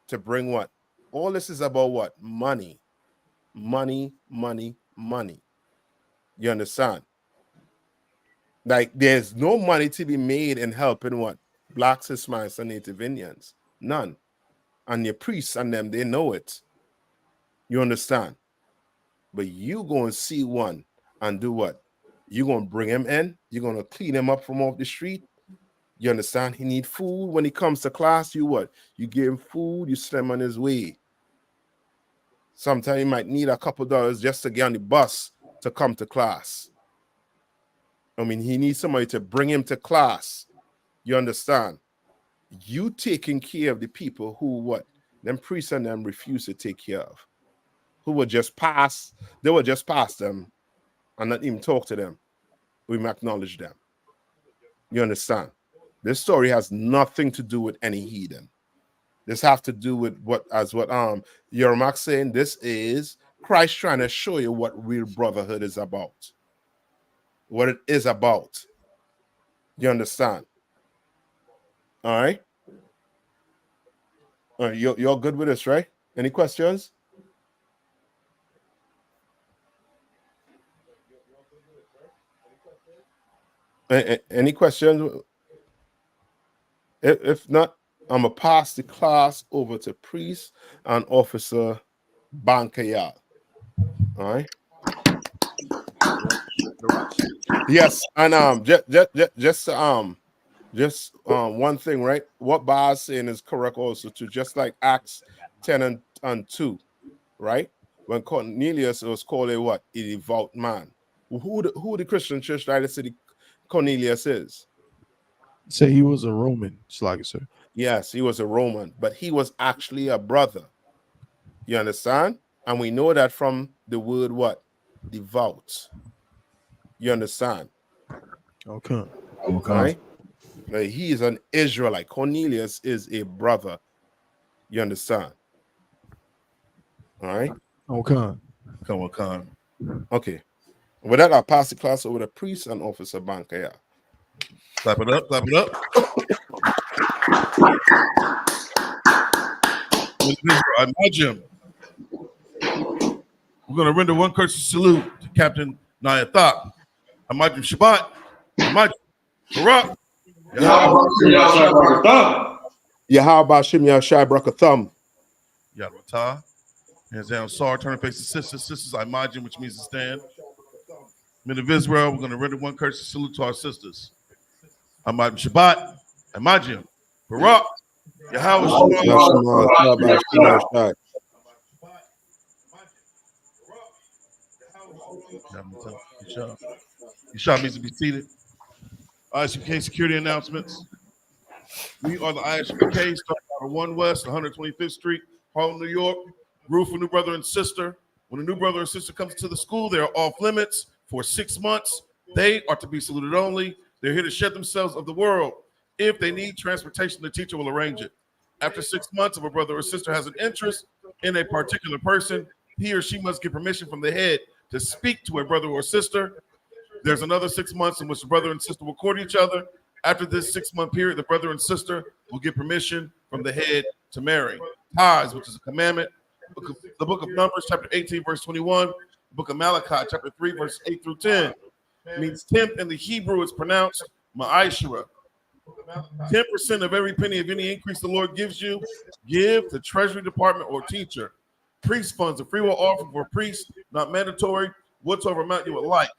S7: To bring what? All this is about what? Money. money, money, money. You understand? Like there's no money to be made in helping what? Blacks, Hispanics, and Native Indians. None. And your priests and them, they know it. You understand? But you go and see one and do what? You're going to bring him in. You're going to clean him up from off the street. You understand? He need food. When he comes to class, you what? You give him food. You send him on his way. Sometimes you might need a couple dollars just to get on the bus to come to class. I mean, he needs somebody to bring him to class. You understand? You taking care of the people who what? Them priests and them refuse to take care of. Who would just pass, they would just pass them and not even talk to them. We acknowledge them. You understand? This story has nothing to do with any heathen. This have to do with what Yermak saying, this is Christ trying to show you what real brotherhood is about. What it is about. You understand? All right? All right, you're good with this, right? Any questions? Any questions? If not, I'm going to pass the class over to Priest and Officer Bankaya. All right? Yes, and just one thing, right? What Bar is saying is correct also too, just like Acts 10 and 2, right? When Cornelius was called a what? A devout man. Who the Christian church try to say Cornelius is?
S12: Say he was a Roman, Slugger, sir.
S7: Yes, he was a Roman, but he was actually a brother. You understand? And we know that from the word what? Devout. You understand?
S12: Okay.
S7: Right? Like, he is an Israelite. Cornelius is a brother. You understand? All right?
S12: Okay.
S7: Come on. Okay. With that, I'll pass the class over to Priest and Officer Bankaya.
S15: Clap it up, clap it up. I imagine we're going to render one courtesy salute to Captain Nayathak. Imagine Shabbat. Imagine Barak.
S7: Yahweh Shem Yahshai Brakatham.
S15: Yadwatah. Hands down, Sar. Turn and face the sisters. Sisters, I imagine, which means to stand. Men of Israel, we're going to render one courtesy salute to our sisters. Imagine Shabbat. Imagine Barak. Yahweh Isupk needs to be seated. Isupk security announcements. We are the Isupk, starting out of 1 West, 125th Street, Harlem, New York. Rule for new brother and sister. When a new brother and sister comes to the school, they are off limits for 6 months. They are to be saluted only. They're here to shed themselves of the world. If they need transportation, the teacher will arrange it. After 6 months, if a brother or sister has an interest in a particular person, he or she must get permission from the head to speak to a brother or sister. There's another 6 months in which the brother and sister will court each other. After this 6-month period, the brother and sister will get permission from the head to marry. Tithes, which is a commandment. The book of Numbers, chapter 18, verse 21. The book of Malachi, chapter 3, verse 8 through 10. It means tenth in the Hebrew is pronounced ma'ashira. 10% of every penny of any increase the Lord gives you, give to Treasury Department or teacher. Priest funds, a free will offering for priests, not mandatory, whatsoever amount you would like.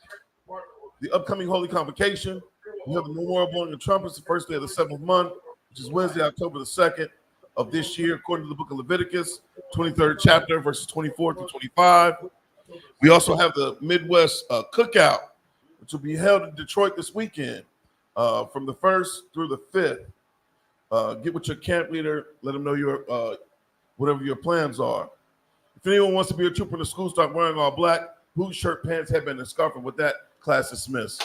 S15: The upcoming Holy Convocation, we have the memorial blowing of trumpets the first day of the 7th month, which is Wednesday, October the 2nd of this year, according to the book of Leviticus, 23rd chapter, verses 24 through 25. We also have the Midwest Cookout, which will be held in Detroit this weekend. From the 1st through the 5th. Get with your camp leader, let them know your whatever your plans are. If anyone wants to be a trooper in the school, start wearing all black, boot, shirt, pants, headband, and scarf. And with that, class is dismissed.